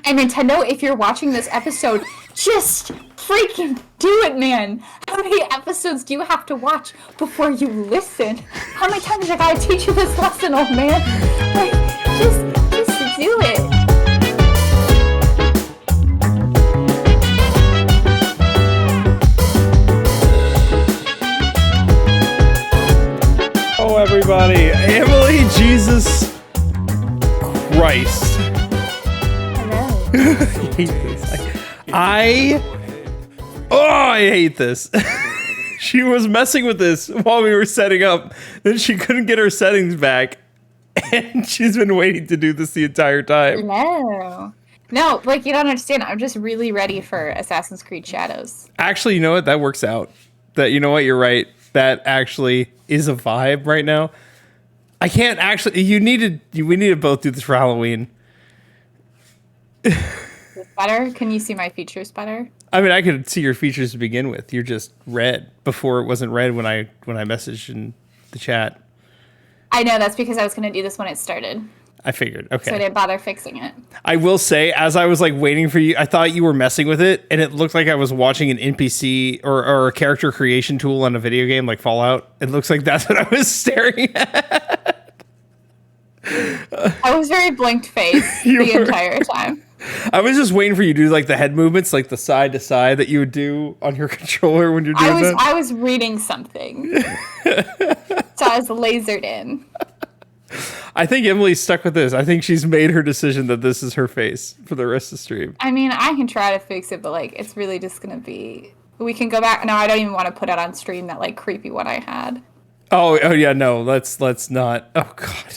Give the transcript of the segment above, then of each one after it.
And Nintendo, if you're watching this episode, just freaking do it, man. How many episodes do you have to watch before you listen? How many times I gotta teach you this lesson, old man? Like, just do it. Oh, everybody. Emily, Jesus Christ. I hate this. She was messing with this while we were setting up. Then she couldn't get her settings back. And she's been waiting to do this the entire time. No, like, you don't understand. I'm just really ready for Assassin's Creed Shadows. Actually, you know what? That works out. You know what? You're right. That actually is a vibe right now. I can't actually... we need to both do this for Halloween. Better? Can you see my features better? I mean, I could see your features to begin with. You're just red. Before it wasn't red when I messaged in the chat. I know, that's because I was going to do this when it started. I figured. Okay. So I didn't bother fixing it. I will say, as I was like waiting for you, I thought you were messing with it, and it looked like I was watching an NPC or a character creation tool on a video game like Fallout. It looks like that's what I was staring at. I was very blinked face the entire time. I was just waiting for you to do like the head movements, like the side to side that you would do on your controller when you're doing that. I was reading something. So I was lasered in. I think Emily's stuck with this. I think she's made her decision that this is her face for the rest of the stream. I mean, I can try to fix it, but like, it's really just gonna be... We can go back... No, I don't even want to put it on stream, that like creepy one I had. Oh yeah, no, let's not. Oh God.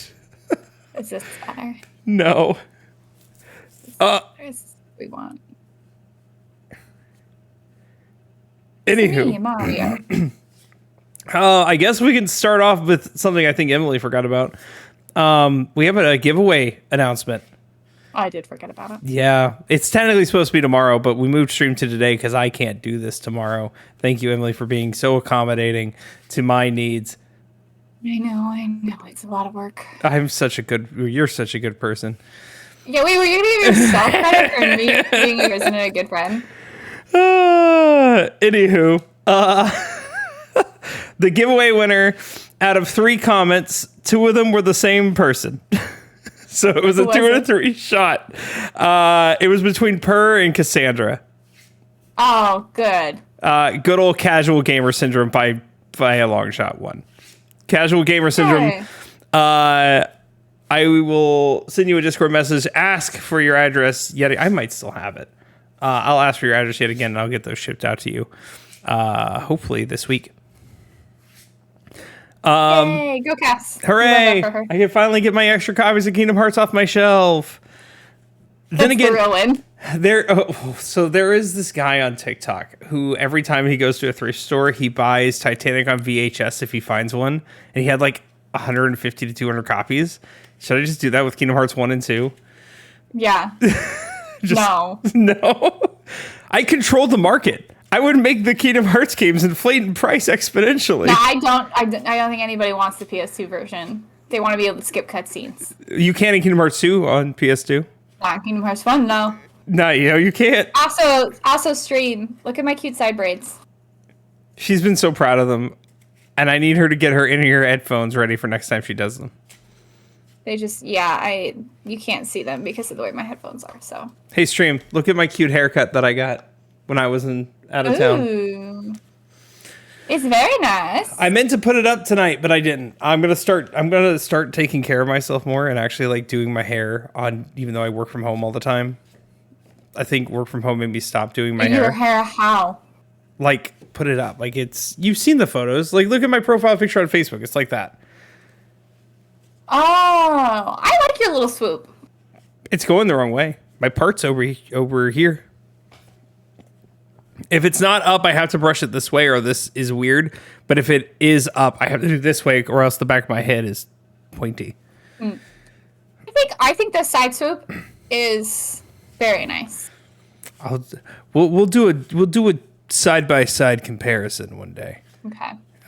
Is this better? No. We want. Anywho, Mario. I guess we can start off with something I think Emily forgot about. We have a giveaway announcement. I did forget about it. Yeah, it's technically supposed to be tomorrow, but we moved stream to today because I can't do this tomorrow. Thank you, Emily, for being so accommodating to my needs. I know. It's a lot of work. You're such a good person. Yeah, wait, were you going to give yourself credit for me being isn't it a good friend? Anywho, the giveaway winner, out of 3 comments, 2 of them were the same person. So it was a 2 out of 3 shot. It was between Purr and Cassandra. Oh, good. Good old Casual Gamer Syndrome by a long shot won. Casual Gamer Syndrome. I will send you a Discord message. Ask for your address. I might still have it. I'll ask for your address yet again, and I'll get those shipped out to you. Hopefully this week. Yay, go Cass. Hooray! I can finally get my extra copies of Kingdom Hearts off my shelf. Then again, the real win. There is this guy on TikTok who every time he goes to a thrift store, he buys Titanic on VHS if he finds one, and he had like 150 to 200 copies. Should I just do that with Kingdom Hearts 1 and 2? Yeah. No. I control the market. I would make the Kingdom Hearts games inflate in price exponentially. No, I don't think anybody wants the PS2 version. They want to be able to skip cutscenes. You can in Kingdom Hearts 2 on PS2? Not Kingdom Hearts 1, no. No, you can't. Also stream. Look at my cute side braids. She's been so proud of them. And I need her to get her in-ear headphones ready for next time she does them. They just, you can't see them because of the way my headphones are, so. Hey, stream, look at my cute haircut that I got when I was out of town. It's very nice. I meant to put it up tonight, but I didn't. I'm gonna start taking care of myself more and actually like doing my hair even though I work from home all the time. I think work from home made me stop doing my hair. Your hair how? Like, put it up. Like, you've seen the photos. Like, look at my profile picture on Facebook. It's like that. Oh, I like your little swoop. It's going the wrong way. My part's over here. If it's not up, I have to brush it this way or this is weird. But if it is up, I have to do it this way or else the back of my head is pointy. I think the side swoop is very nice. We'll do a side by side comparison one day.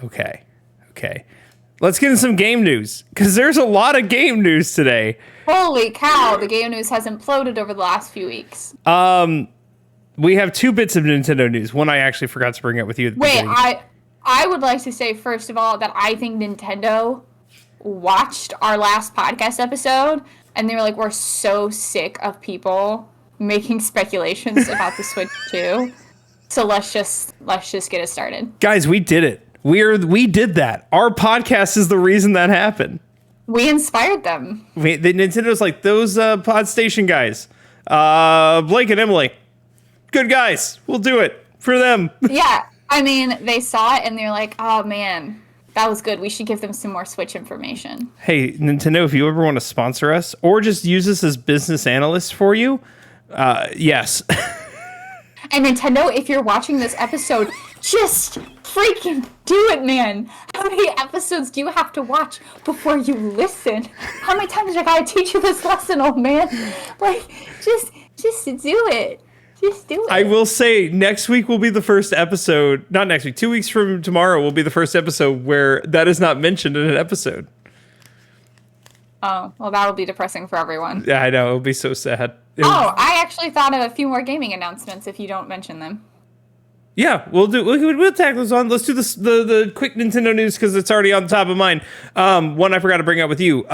Okay. let's get in some game news, because there's a lot of game news today. Holy cow, the game news has imploded over the last few weeks. We have 2 bits of Nintendo news. One I actually forgot to bring up with you at the beginning. I would like to say, first of all, that I think Nintendo watched our last podcast episode, and they were like, we're so sick of people making speculations about the Switch 2. So let's just get it started. Guys, we did it. We did that. Our podcast is the reason that happened. We inspired them. Nintendo's like, those Podstation guys, Blake and Emily, good guys. We'll do it for them. Yeah, I mean, they saw it and they're like, oh man, that was good. We should give them some more Switch information. Hey, Nintendo, if you ever want to sponsor us or just use us as business analysts for you, yes. And Nintendo, if you're watching this episode, just freaking do it, man. How many episodes do you have to watch before you listen? How many times I gotta teach you this lesson, old man? Like, just do it. Just do it. I will say next week will be the first episode. Not next week. 2 weeks from tomorrow will be the first episode where that is not mentioned in an episode. Oh, well, that'll be depressing for everyone. Yeah, I know. It'll be so sad. I actually thought of a few more gaming announcements if you don't mention them. Yeah, we'll tackle those on. Let's do this, the quick Nintendo news because it's already on the top of mind. One I forgot to bring up with you.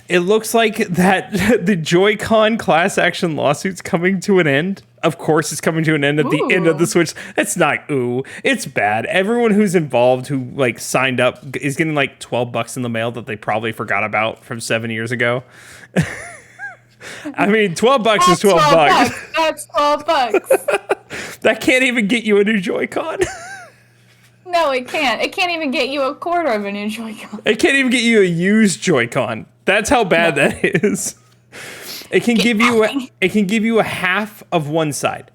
It looks like that the Joy-Con class action lawsuit's coming to an end. Of course, it's coming to an end at the end of the Switch. It's not it's bad. Everyone who's involved who like signed up is getting like $12 in the mail that they probably forgot about from 7 years ago. I mean, $12 is $12. That's $12. That can't even get you a new Joy-Con. No, it can't. It can't even get you a quarter of a new Joy-Con. It can't even get you a used Joy-Con. That's how bad that is. It can give you a half of one side.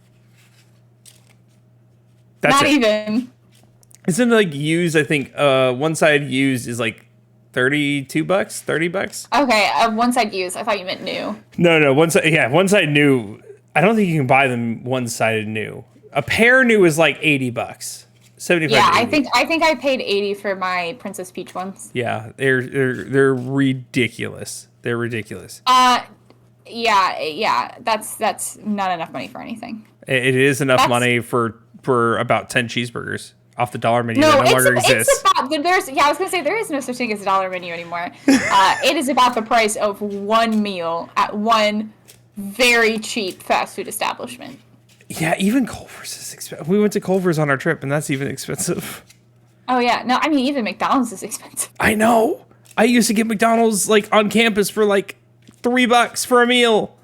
That's Not even. Isn't it like used? I think one side used is like $32, $30. Okay, one side used. I thought you meant new. No, one side. Yeah, one side new. I don't think you can buy them one-sided new. A pair new is like $80. 75. Yeah, I think I paid $80 for my Princess Peach ones. Yeah, they're ridiculous. They're ridiculous. Yeah. That's not enough money for anything. It is enough money for about 10 cheeseburgers off the dollar menu that no longer exists. I was gonna say there is no such thing as a dollar menu anymore. It is about the price of one meal at one very cheap fast food establishment. Yeah, even Culver's is expensive. We went to Culver's on our trip, and that's even expensive. Oh yeah, no, I mean even McDonald's is expensive. I know. I used to get McDonald's like on campus for like $3 for a meal.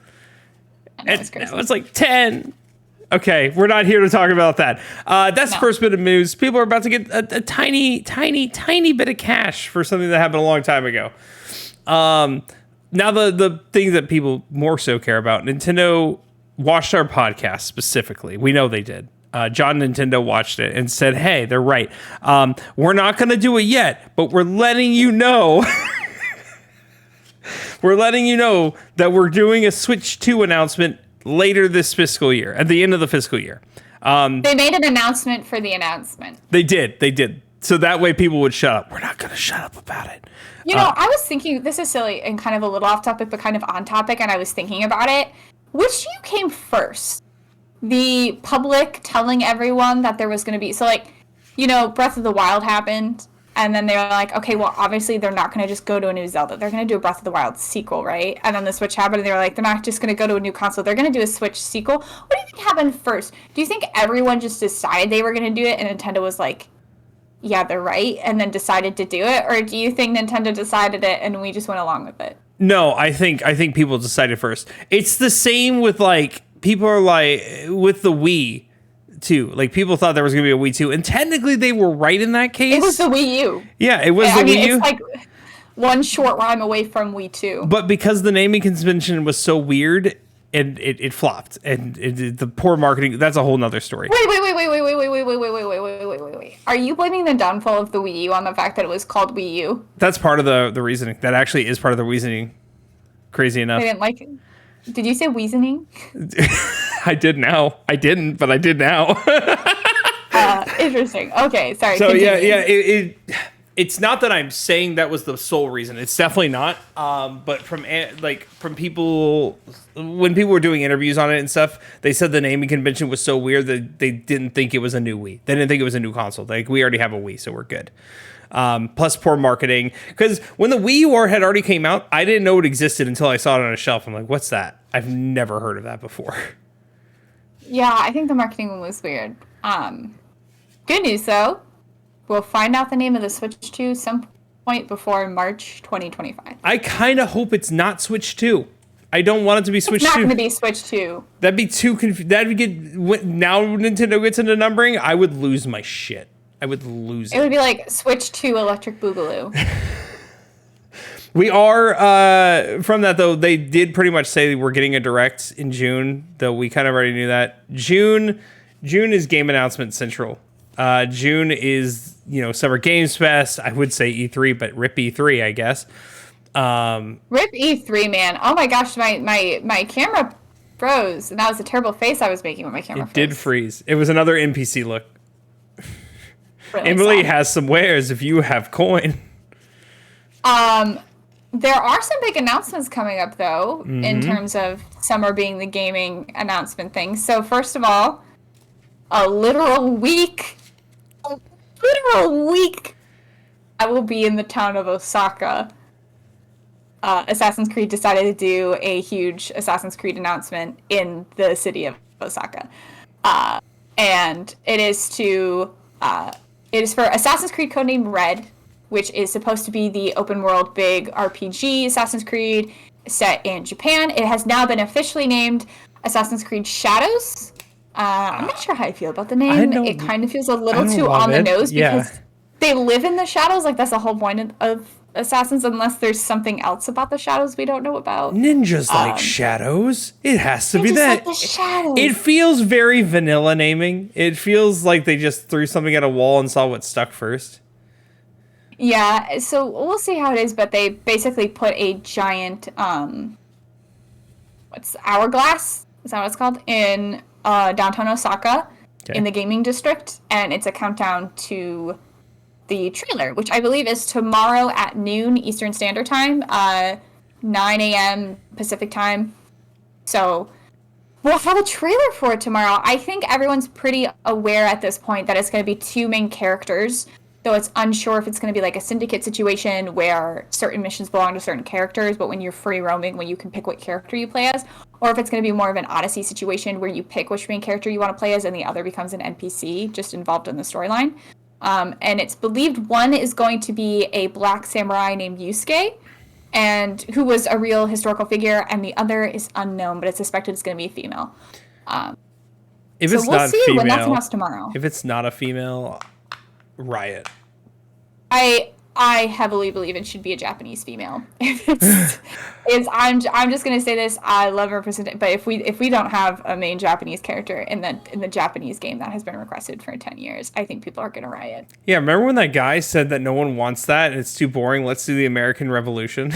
And now it's like 10. Okay, we're not here to talk about that. That's the first bit of news. People are about to get a tiny bit of cash for something that happened a long time ago. Now the thing that people more so care about, Nintendo watched our podcast specifically. We know they did. John Nintendo watched it and said, hey, they're right. We're not going to do it yet, but we're letting you know. We're letting you know that we're doing a Switch 2 announcement later this fiscal year, at the end of the fiscal year. They made an announcement for the announcement. They did. So that way people would shut up. We're not going to shut up about it. You know, I was thinking, this is silly and kind of a little off topic, but kind of on topic, and I was thinking about it. Which do you came first? The public telling everyone that there was going to be... So, like, you know, Breath of the Wild happened, and then they were like, okay, well, obviously they're not going to just go to a new Zelda. They're going to do a Breath of the Wild sequel, right? And then the Switch happened, and they were like, they're not just going to go to a new console. They're going to do a Switch sequel. What do you think happened first? Do you think everyone just decided they were going to do it, and Nintendo was like, yeah, they're right, and then decided to do it? Or do you think Nintendo decided it, and we just went along with it? No, I think people decided first. It's the same with like people are like with the Wii too. Like people thought there was gonna be a Wii 2, and technically they were right in that case. It was the Wii U. Yeah, it was the Wii U. It's like one short rhyme away from Wii 2. But because the naming convention was so weird, and it flopped, and the poor marketing. That's a whole nother story. Wait. Are you blaming the downfall of the Wii U on the fact that it was called Wii U? That's part of the reasoning. That actually is part of the reasoning. Crazy enough. I didn't like it. Did you say reasoning? I did now. I didn't, but I did now. Interesting. Okay, sorry. So continue. yeah. it's not that I'm saying that was the sole reason. It's definitely not. But from people, when people were doing interviews on it and stuff, they said the naming convention was so weird that they didn't think it was a new Wii. They didn't think it was a new console. Like, we already have a Wii, so we're good. Plus poor marketing. Because when the Wii U had already came out, I didn't know it existed until I saw it on a shelf. I'm like, what's that? I've never heard of that before. Yeah, I think the marketing was weird. Good news, though. We'll find out the name of the Switch 2 some point before March 2025. I kind of hope it's not Switch 2. I don't want it to be Switch 2. It's not going to be Switch 2. That'd be too now Nintendo gets into numbering, I would lose my shit. I would lose it. It would be like Switch 2 Electric Boogaloo. We are, from that though, they did pretty much say we're getting a Direct in June, though we kind of already knew that. June is Game Announcement Central. June is, Summer Games Fest. I would say E3, but rip E3, I guess. Rip E3, man. Oh my gosh, my camera froze, and that was a terrible face I was making when my camera froze. It did freeze. It was another NPC look. Really Emily sad. has some wares if you have coin. There are some big announcements coming up, though, in terms of summer being the gaming announcement thing. So first of all, a literal week, I will be in the town of Osaka. Assassin's Creed decided to do a huge Assassin's Creed announcement in the city of Osaka. And it is for Assassin's Creed codename Red, which is supposed to be the open world big RPG Assassin's Creed set in Japan. It has now been officially named Assassin's Creed Shadows. I'm not sure how I feel about the name. It kind of feels a little too on the nose because they live in the shadows. Like, that's the whole point of Assassins, unless there's something else about the shadows we don't know about. Ninjas like shadows. It has to be that. Like the shadows. It feels very vanilla naming. It feels like they just threw something at a wall and saw what stuck first. Yeah, so we'll see how it is, but they basically put a giant, hourglass? Is that what it's called? In downtown Osaka, in the gaming district, and it's a countdown to the trailer, which I believe is tomorrow at noon Eastern Standard Time, 9 a.m. Pacific Time. So we'll have a trailer for it tomorrow. I think everyone's pretty aware at this point that it's going to be two main characters, though it's unsure if it's going to be like a syndicate situation where certain missions belong to certain characters, but when you're free roaming, when you can pick what character you play as, or if it's going to be more of an Odyssey situation where you pick which main character you want to play as and the other becomes an NPC just involved in the storyline. And it's believed one is going to be a black samurai named Yusuke, and who was a real historical figure, and the other is unknown, but it's suspected it's going to be a female. If so it's we'll not see female, when that's announced tomorrow. If it's not a female, riot. I heavily believe it should be a Japanese female. I'm just gonna say this. I love representation, but if we don't have a main Japanese character in the Japanese game that has been requested for 10 years, I think people are gonna riot. Yeah, remember when that guy said that no one wants that and it's too boring? Let's do the American Revolution.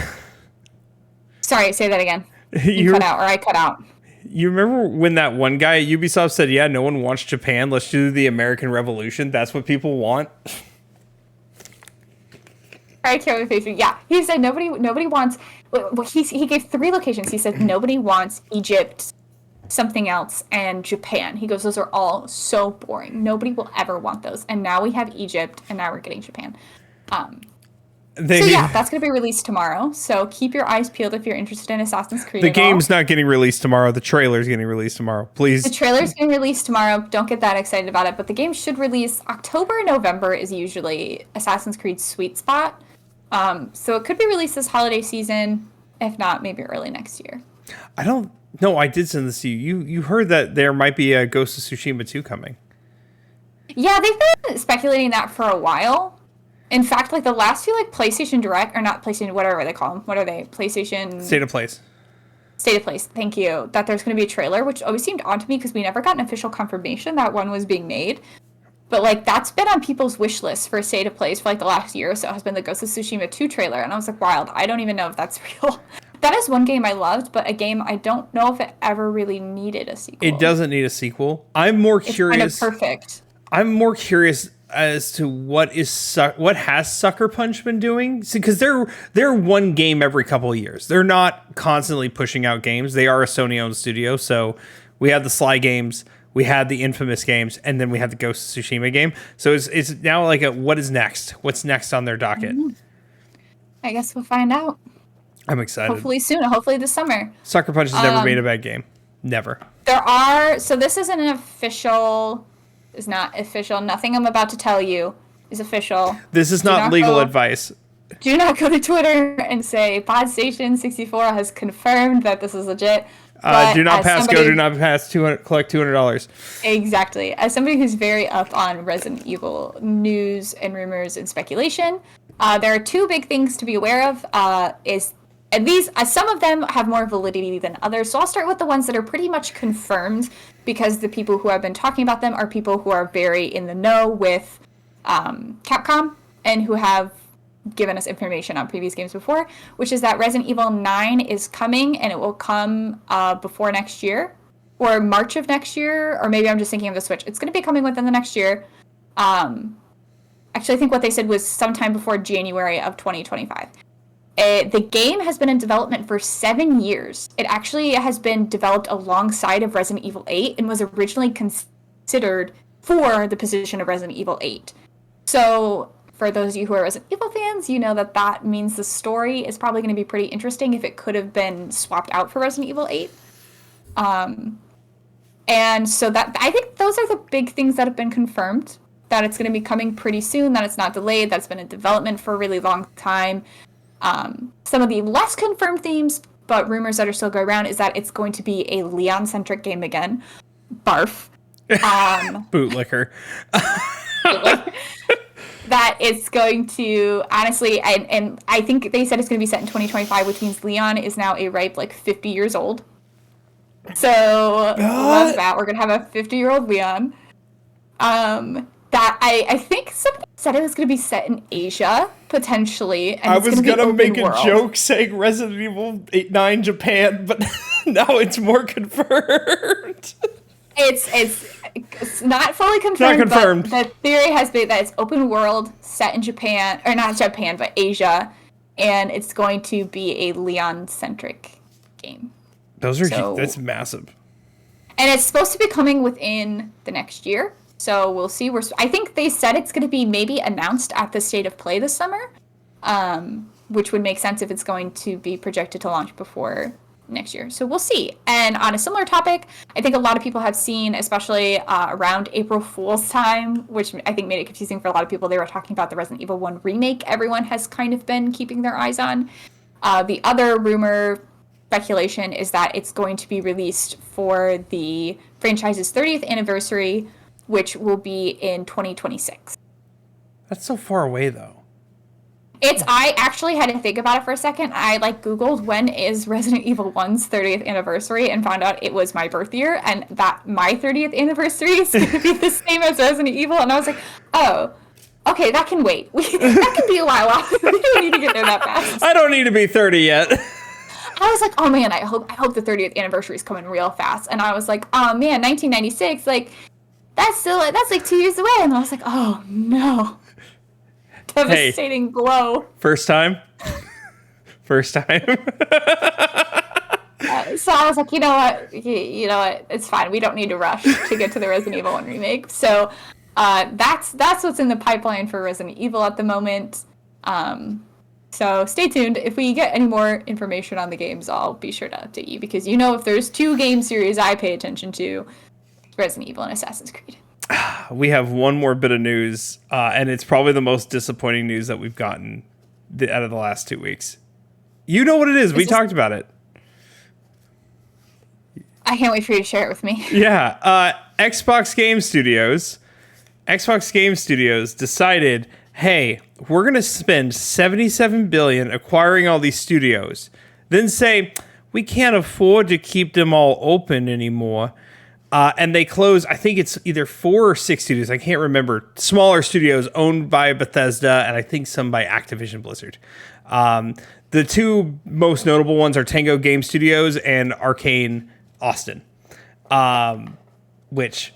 Sorry, say that again. You cut out, or I cut out. You remember when that one guy at Ubisoft said, "Yeah, no one wants Japan. Let's do the American Revolution. That's what people want." I can't face me. Yeah, he said nobody wants. Well, he gave 3 locations. He said nobody wants Egypt, something else, and Japan. He goes, those are all so boring. Nobody will ever want those. And now we have Egypt, and now we're getting Japan. That's going to be released tomorrow. So keep your eyes peeled if you're interested in Assassin's Creed. The game's not getting released tomorrow. The trailer's getting released tomorrow. Please. The trailer's getting released tomorrow. Don't get that excited about it. But the game should release October, November is usually Assassin's Creed's sweet spot. So it could be released this holiday season. If not, maybe early next year. I don't know. I did send this to you. You heard that there might be a Ghost of Tsushima 2 coming. Yeah, they've been speculating that for a while. In fact, like the last few PlayStation Direct, or not PlayStation, whatever they call them. What are they? PlayStation... State of Place. State of Place, thank you. That there's going to be a trailer, which always seemed odd to me because we never got an official confirmation that one was being made. But that's been on people's wish list for State of Place for the last year or so, has been the Ghost of Tsushima 2 trailer. And I was like, wild. I don't even know if that's real. That is one game I loved, but a game I don't know if it ever really needed a sequel. It doesn't need a sequel. I'm more curious. It's kind of perfect. I'm more curious as to what has Sucker Punch been doing, because they're one game every couple of years. They're not constantly pushing out games. They are a Sony-owned studio, so we have the Sly games, we had the Infamous games, and then we had the Ghost of Tsushima game. So it's now like what is next? What's next on their docket? I guess we'll find out. I'm excited. Hopefully soon. Hopefully this summer. Sucker Punch has never made a bad game. Never. So this isn't an official. Is not official. Nothing I'm about to tell you is official. This is not legal advice. Do not go to Twitter and say Podstation 64 has confirmed that this is legit. Do not pass go. Do not pass. Collect $200. Exactly. As somebody who's very up on Resident Evil news and rumors and speculation, there are two big things to be aware of. And these, some of them have more validity than others. So I'll start with the ones that are pretty much confirmed, because the people who have been talking about them are people who are very in the know with Capcom and who have given us information on previous games before, which is that Resident Evil 9 is coming, and it will come before next year, or March of next year, or maybe I'm just thinking of the Switch. It's going to be coming within the next year. Actually, I think what they said was sometime before January of 2025. The game has been in development for 7 years. It actually has been developed alongside of Resident Evil 8 and was originally considered for the position of Resident Evil 8. So for those of you who are Resident Evil fans, you know that means the story is probably going to be pretty interesting if it could have been swapped out for Resident Evil 8. And so that, I think those are the big things that have been confirmed, that it's going to be coming pretty soon, that it's not delayed, that's been in development for a really long time. Some of the less confirmed themes, but rumors that are still going around, is that it's going to be a Leon-centric game again. Barf. Bootlicker. That it's going to, honestly, and I think they said it's going to be set in 2025, which means Leon is now a ripe, 50 years old. So, love that. We're going to have a 50-year-old Leon. That I think somebody said it was going to be set in Asia, potentially. And I was going to make world. A joke saying Resident Evil 9 Japan, but now it's more confirmed. It's not fully confirmed. Not confirmed. But the theory has been that it's open world, set in Japan, or not Japan, but Asia, and it's going to be a Leon-centric game. That's massive. And it's supposed to be coming within the next year. So we'll see. I think they said it's going to be maybe announced at the State of Play this summer, which would make sense if it's going to be projected to launch before next year. So we'll see. And on a similar topic, I think a lot of people have seen, especially around April Fool's time, which I think made it confusing for a lot of people. They were talking about the Resident Evil 1 remake everyone has kind of been keeping their eyes on. The other rumor speculation is that it's going to be released for the franchise's 30th anniversary, which will be in 2026. That's so far away, though. I actually had to think about it for a second. I Googled when is Resident Evil 1's 30th anniversary and found out it was my birth year, and that my 30th anniversary is going to be the same as Resident Evil. And I was like, oh, okay, that can wait. That can be a while off. We don't need to get there that fast. I don't need to be 30 yet. I was like, oh man, I hope the 30th anniversary is coming real fast. And I was like, oh man, 1996, that's 2 years away. And I was like, oh no. Devastating blow. First time. So I was like, you know what, it's fine. We don't need to rush to get to the Resident Evil 1 remake. So that's what's in the pipeline for Resident Evil at the moment. So stay tuned. If we get any more information on the games, I'll be sure to update you, because if there's two game series I pay attention to, Resident Evil and Assassin's Creed. We have one more bit of news, and it's probably the most disappointing news that we've gotten out of the last 2 weeks. You know what it is. We talked about it. I can't wait for you to share it with me. Yeah. Xbox Game Studios decided, hey, we're going to spend $77 billion acquiring all these studios, then say, we can't afford to keep them all open anymore. And they close, I think it's either 4 or 6 studios, I can't remember, smaller studios owned by Bethesda and I think some by Activision Blizzard. The two most notable ones are Tango Game Studios and Arcane Austin, which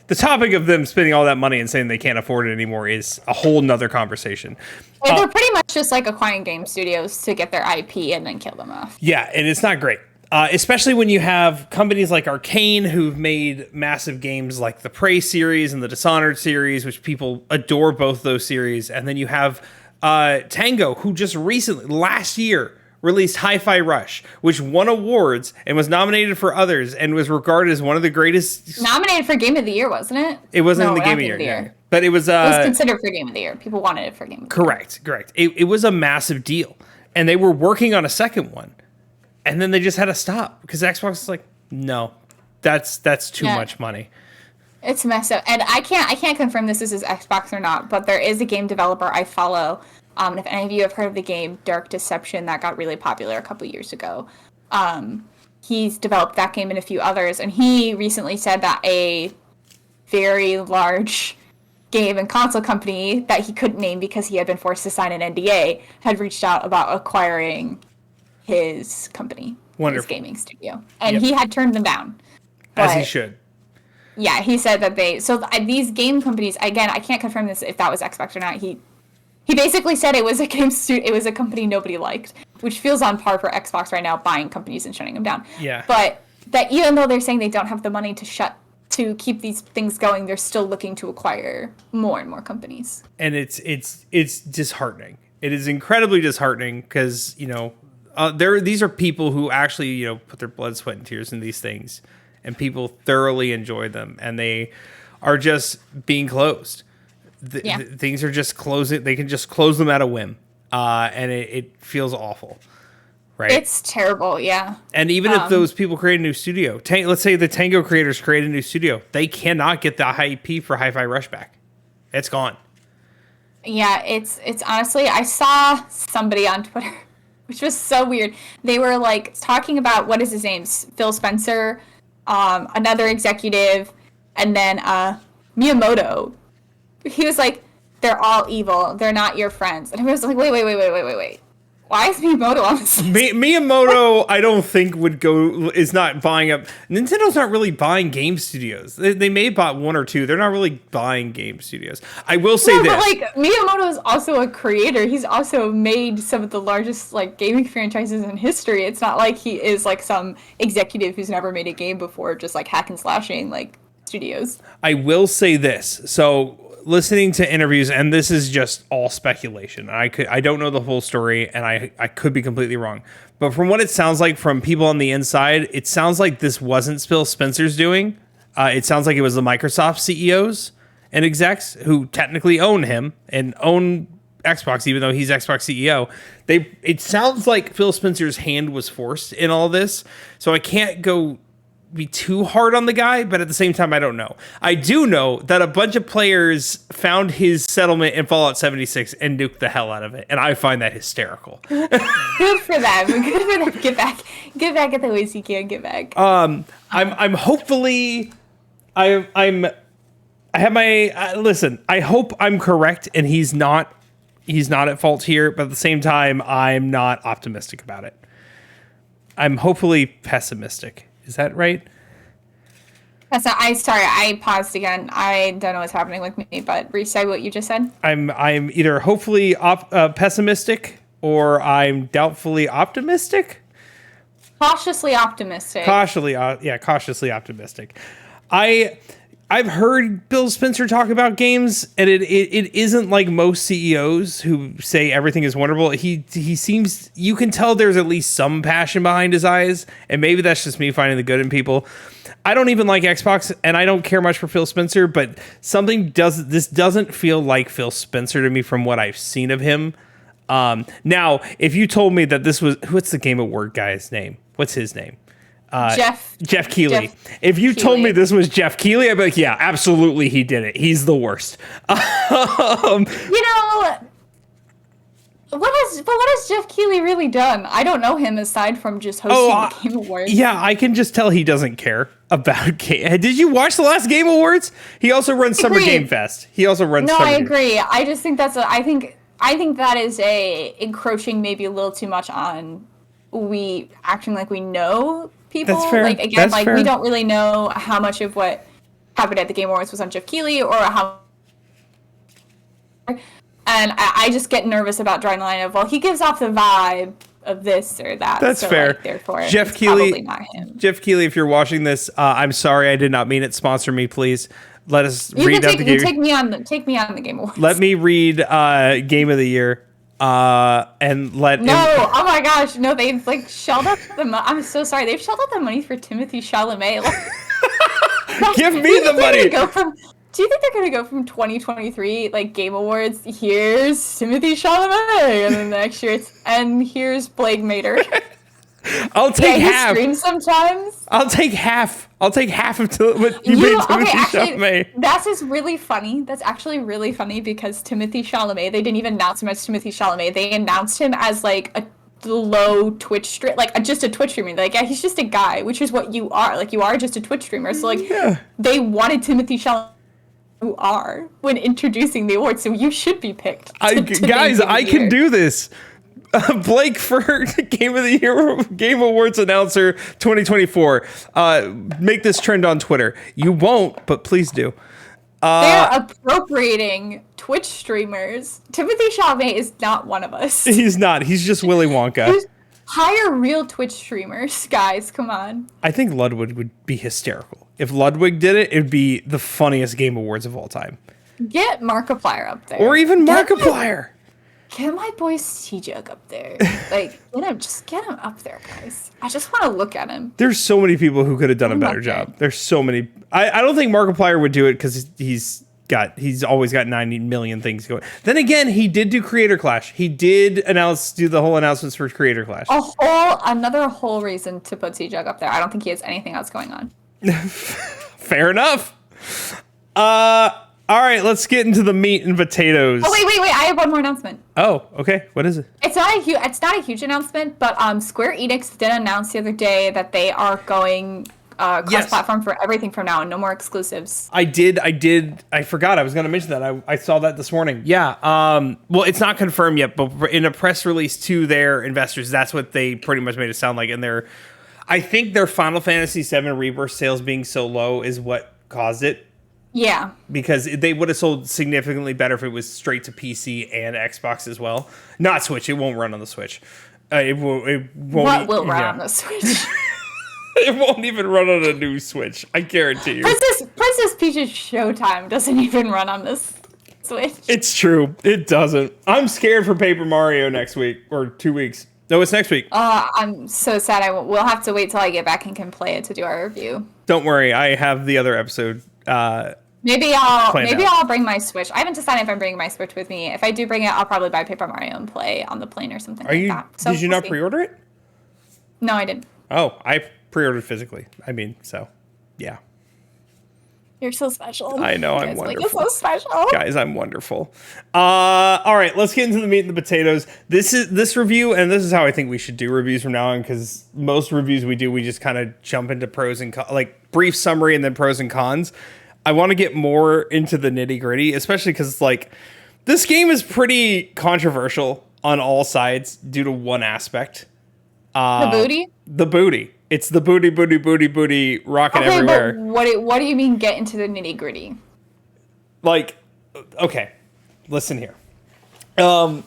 the topic of them spending all that money and saying they can't afford it anymore is a whole nother conversation. They're pretty much just like acquiring game studios to get their IP and then kill them off. Yeah, and it's not great. Especially when you have companies like Arcane who've made massive games like the Prey series and the Dishonored series, which people adore both those series. And then you have Tango, who just recently, last year, released Hi-Fi Rush, which won awards and was nominated for others and was regarded as one of the greatest. Nominated for Game of the Year, wasn't it? It wasn't in the Game of the Year. But it was... it was considered for Game of the Year. People wanted it for Game of the Year. Correct. It was a massive deal. And they were working on a second one. And then they just had to stop because Xbox is like, no, that's too much money. It's messed up. And I can't confirm this is Xbox or not, but there is a game developer I follow. If any of you have heard of the game Dark Deception that got really popular a couple years ago, he's developed that game and a few others. And he recently said that a very large game and console company that he couldn't name because he had been forced to sign an NDA had reached out about acquiring his company, his gaming studio, and he had turned them down. As he should. Yeah, he said that these game companies, again, I can't confirm this if that was Xbox or not. He basically said it was a company nobody liked, which feels on par for Xbox right now, buying companies and shutting them down. Yeah. But that even though they're saying they don't have the money to keep these things going, they're still looking to acquire more and more companies. And it's disheartening. It is incredibly disheartening because, these are people who actually, put their blood, sweat, and tears in these things, and people thoroughly enjoy them, and they are just being closed. Things are just closing. They can just close them at a whim, and it feels awful, right? It's terrible, yeah. And even if those people create a new studio, let's say the Tango creators create a new studio, they cannot get the IP for Hi-Fi Rush back. It's gone. Yeah, it's honestly, I saw somebody on Twitter, which was so weird. They were like talking about, what is his name? Phil Spencer, another executive, and then Miyamoto. He was like, they're all evil. They're not your friends. And I was like, wait. Why is Miyamoto on this? Miyamoto, I don't think is not buying up. Nintendo's not really buying game studios. They may have bought one or two. They're not really buying game studios. I will say this. But Miyamoto is also a creator. He's also made some of the largest gaming franchises in history. It's not like he is some executive who's never made a game before, just hack and slashing studios. I will say this. So, listening to interviews, and this is just all speculation. I don't know the whole story, and I could be completely wrong. But from what it sounds like from people on the inside, it sounds like this wasn't Phil Spencer's doing. It sounds like it was the Microsoft CEOs and execs who technically own him and own Xbox, even though he's Xbox CEO. It sounds like Phil Spencer's hand was forced in all this, so I can't be too hard on the guy, but at the same time, I don't know. I do know that a bunch of players found his settlement in Fallout 76 and nuked the hell out of it, and I find that hysterical. Good for them. Good for them. Get back at the ways you can get back. I'm hopefully, I have my listen. I hope I'm correct, and he's not at fault here, but at the same time, I'm not optimistic about it. I'm hopefully pessimistic. Is that right? I paused again. I don't know what's happening with me, but re-say what you just said. I'm either hopefully pessimistic or I'm doubtfully optimistic. Cautiously optimistic. Cautiously optimistic. I've heard Bill Spencer talk about games, and it isn't like most CEOs who say everything is wonderful. He seems, you can tell there's at least some passion behind his eyes, and maybe that's just me finding the good in people. I don't even like Xbox, and I don't care much for Phil Spencer, but this doesn't feel like Phil Spencer to me from what I've seen of him. Now, if you told me that this was, what's the Game Award guy's name? What's his name? Jeff Keighley. If you told me this was Jeff Keighley, I'd be like, yeah, absolutely, he did it. He's the worst. What has Jeff Keighley really done? I don't know him aside from just hosting the Game Awards. Yeah, I can just tell he doesn't care about game. Did you watch the last Game Awards? He also runs Summer Game Fest. I agree. I just think I think that is encroaching maybe a little too much on we acting like we know people. That's fair. We don't really know how much of what happened at the Game Awards was on Jeff Keighley, or how. And I just get nervous about drawing the line of, well, he gives off the vibe of this or that. That's so, fair. Like, therefore, Jeff it's Keighley, probably not him. Jeff Keighley, if you're watching this, I'm sorry, I did not mean it. Sponsor me, please. Let us You read can out the game. take me on the Game Awards. Let me read Game of the Year. And let oh my gosh, no, they've like shelled out I'm so sorry, they've shelled out the money for Timothy Chalamet. Give me the money. Do you think they're gonna go from 2023 like Game Awards? Here's Timothy Chalamet, and then the next year and here's Blake Mater. I'll take half. He streams sometimes. I'll take half. I'll take half of what you made Timothy Chalamet. That's just really funny. That's actually really funny because Timothy Chalamet, they didn't even announce him as Timothy Chalamet. They announced him as like a low Twitch stream, like just a Twitch streamer. Like, yeah, he's just a guy, which is what you are. Like, you are just a Twitch streamer. So like, they wanted Timothy Chalamet. You are when introducing the award, so you should be picked. Guys, I can do this. Blake for Game of the Year, Game Awards announcer 2024. Make this trend on Twitter. You won't, but please do. They're appropriating Twitch streamers. Timothy Chalamet is not one of us. He's not. He's just Willy Wonka. Hire real Twitch streamers, guys. Come on. I think Ludwig would be hysterical. If Ludwig did it, it'd be the funniest Game Awards of all time. Get Markiplier up there. Or even Markiplier. Get my boy C-Jug up there. Like, get him up there, guys. I just want to look at him. There's so many people who could have done a better job. There's so many. I don't think Markiplier would do it because he's always got 90 million things going. Then again, he did do Creator Clash. He did do the whole announcements for Creator Clash. Another whole reason to put C-Jug up there. I don't think he has anything else going on. Fair enough. All right, let's get into the meat and potatoes. Oh, wait. I have one more announcement. Oh, okay. What is it? It's not a huge announcement, but Square Enix did announce the other day that they are going cross-platform for everything from now on. No more exclusives. I forgot. I was going to mention that. I saw that this morning. Yeah. Well, it's not confirmed yet, but in a press release to their investors, that's what they pretty much made it sound like. And I think their Final Fantasy VII Rebirth sales being so low is what caused it. Yeah. Because they would have sold significantly better if it was straight to PC and Xbox as well. Not Switch. It won't run on the Switch. It won't. What will run on the Switch? It won't even run on a new Switch. I guarantee you. Princess Peach's Showtime doesn't even run on this Switch. It's true. It doesn't. I'm scared for Paper Mario next week or 2 weeks. No, it's next week. I'm so sad. We'll have to wait till I get back and can play it to do our review. Don't worry. I have the other episode. Maybe I'll bring my Switch. I haven't decided if I'm bringing my Switch with me. If I do bring it, I'll probably buy Paper Mario and play on the plane or something like that. So did you not pre-order it? No, I didn't. Oh, I pre-ordered physically. I mean, so yeah. You're so special. I know, I'm wonderful. You're so special. Guys, I'm wonderful. All right, let's get into the meat and the potatoes. This review, and this is how I think we should do reviews from now on, because most reviews we do, we just kind of jump into pros and cons, like brief summary and then pros and cons. I want to get more into the nitty gritty, especially because like this game is pretty controversial on all sides due to one aspect. The booty? The booty. It's the booty, rockin' everywhere. But what do you mean get into the nitty gritty? Like, okay, listen here. I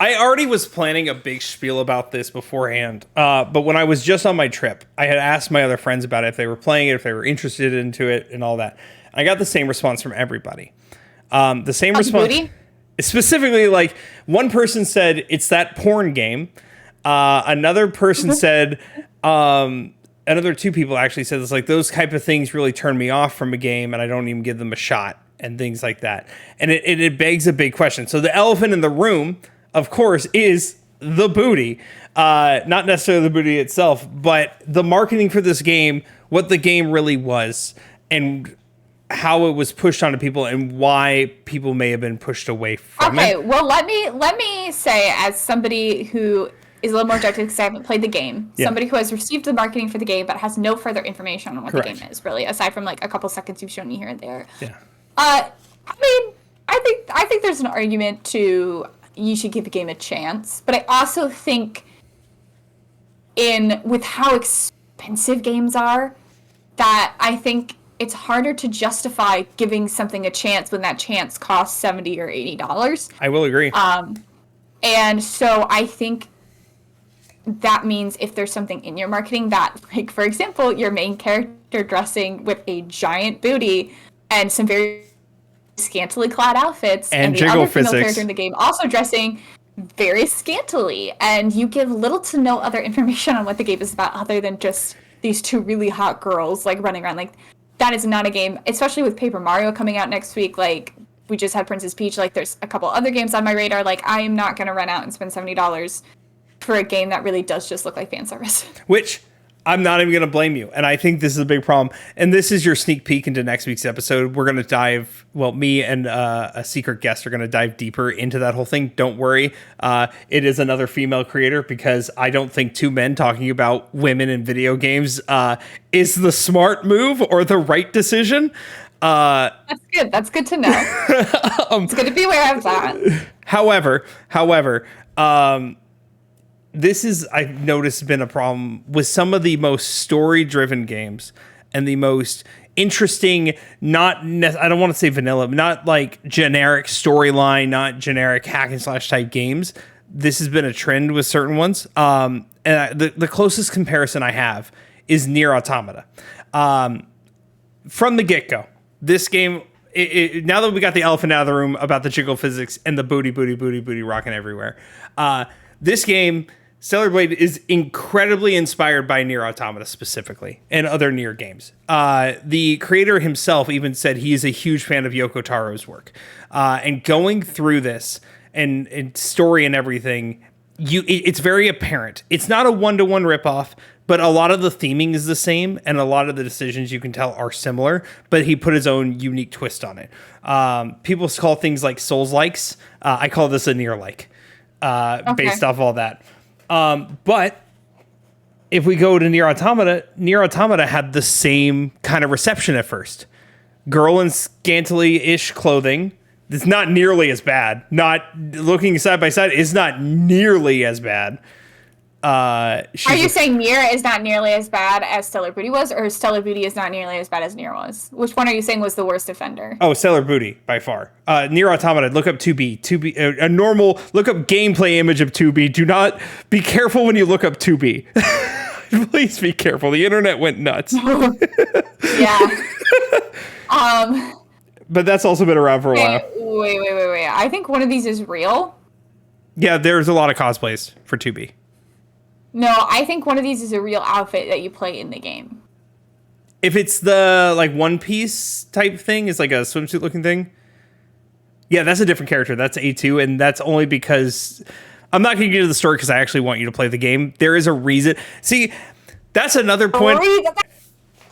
already was planning a big spiel about this beforehand, but when I was just on my trip, I had asked my other friends about it, if they were playing it, if they were interested into it, and all that. I got the same response from everybody. The same response. Booty? Specifically, like, one person said, it's that porn game. Another person said, another two people actually said this, like, those type of things really turn me off from a game, and I don't even give them a shot, and things like that. And it begs a big question. So the elephant in the room, of course, is the booty. Not necessarily the booty itself, but the marketing for this game, what the game really was, and how it was pushed onto people, and why people may have been pushed away from it. Okay, well, let me say, as somebody who is a little more objective because I haven't played the game, somebody who has received the marketing for the game but has no further information on what the game is, really, aside from like a couple seconds you've shown me here and there. Yeah. I mean, I think there's an argument to you should give the game a chance, but I also think with how expensive games are, that I think it's harder to justify giving something a chance when that chance costs $70 or $80. I will agree. And so I think that means if there's something in your marketing that, like, for example, your main character dressing with a giant booty and some very scantily clad outfits, and the other female character in the game also dressing very scantily, and you give little to no other information on what the game is about other than just these two really hot girls, like, running around. Like, that is not a game, especially with Paper Mario coming out next week. Like, we just had Princess Peach. Like, there's a couple other games on my radar. Like, I am not going to run out and spend $70 for a game that really does just look like fan service. Which I'm not even going to blame you. And I think this is a big problem. And this is your sneak peek into next week's episode. We're going to dive, well, me and a secret guest are going to dive deeper into that whole thing. Don't worry. It is another female creator, because I don't think two men talking about women in video games is the smart move or the right decision. That's good. That's good to know. It's good to be aware of that. However, this is, I've noticed, been a problem with some of the most story-driven games and the most interesting, I don't want to say vanilla, not like generic storyline, not generic hack and slash type games. This has been a trend with certain ones. And the closest comparison I have is Nier Automata. From the get-go, this game, now that we got the elephant out of the room about the jiggle physics and the booty rocking everywhere, this game, Stellar Blade, is incredibly inspired by Nier Automata specifically and other Nier games. The creator himself even said he is a huge fan of Yoko Taro's work. And going through this and story and everything, it's very apparent. It's not a one-to-one ripoff, but a lot of the theming is the same, and a lot of the decisions you can tell are similar, but he put his own unique twist on it. People call things like Souls-likes. I call this a Nier-like, based off all that. But if we go to Nier Automata had the same kind of reception at first. Girl in scantily-ish clothing. It's not nearly as bad. Not looking side by side, it's not nearly as bad. Are you saying Nier is not nearly as bad as Stellar Booty was, or Stellar Booty is not nearly as bad as Nier was? Which one are you saying was the worst offender? Oh, Stellar Booty, by far. Nier Automata, look up 2B. 2B, a normal, look up gameplay image of 2B. Do not, be careful when you look up 2B. Please be careful. The internet went nuts. Yeah. But that's also been around for a while. Wait. I think one of these is real. Yeah, there's a lot of cosplays for 2B. No, I think one of these is a real outfit that you play in the game. If it's the, like, One Piece type thing, it's like a swimsuit looking thing. Yeah, that's a different character. That's A2, and that's only because I'm not going to get into the story because I actually want you to play the game. There is a reason. See, that's another point.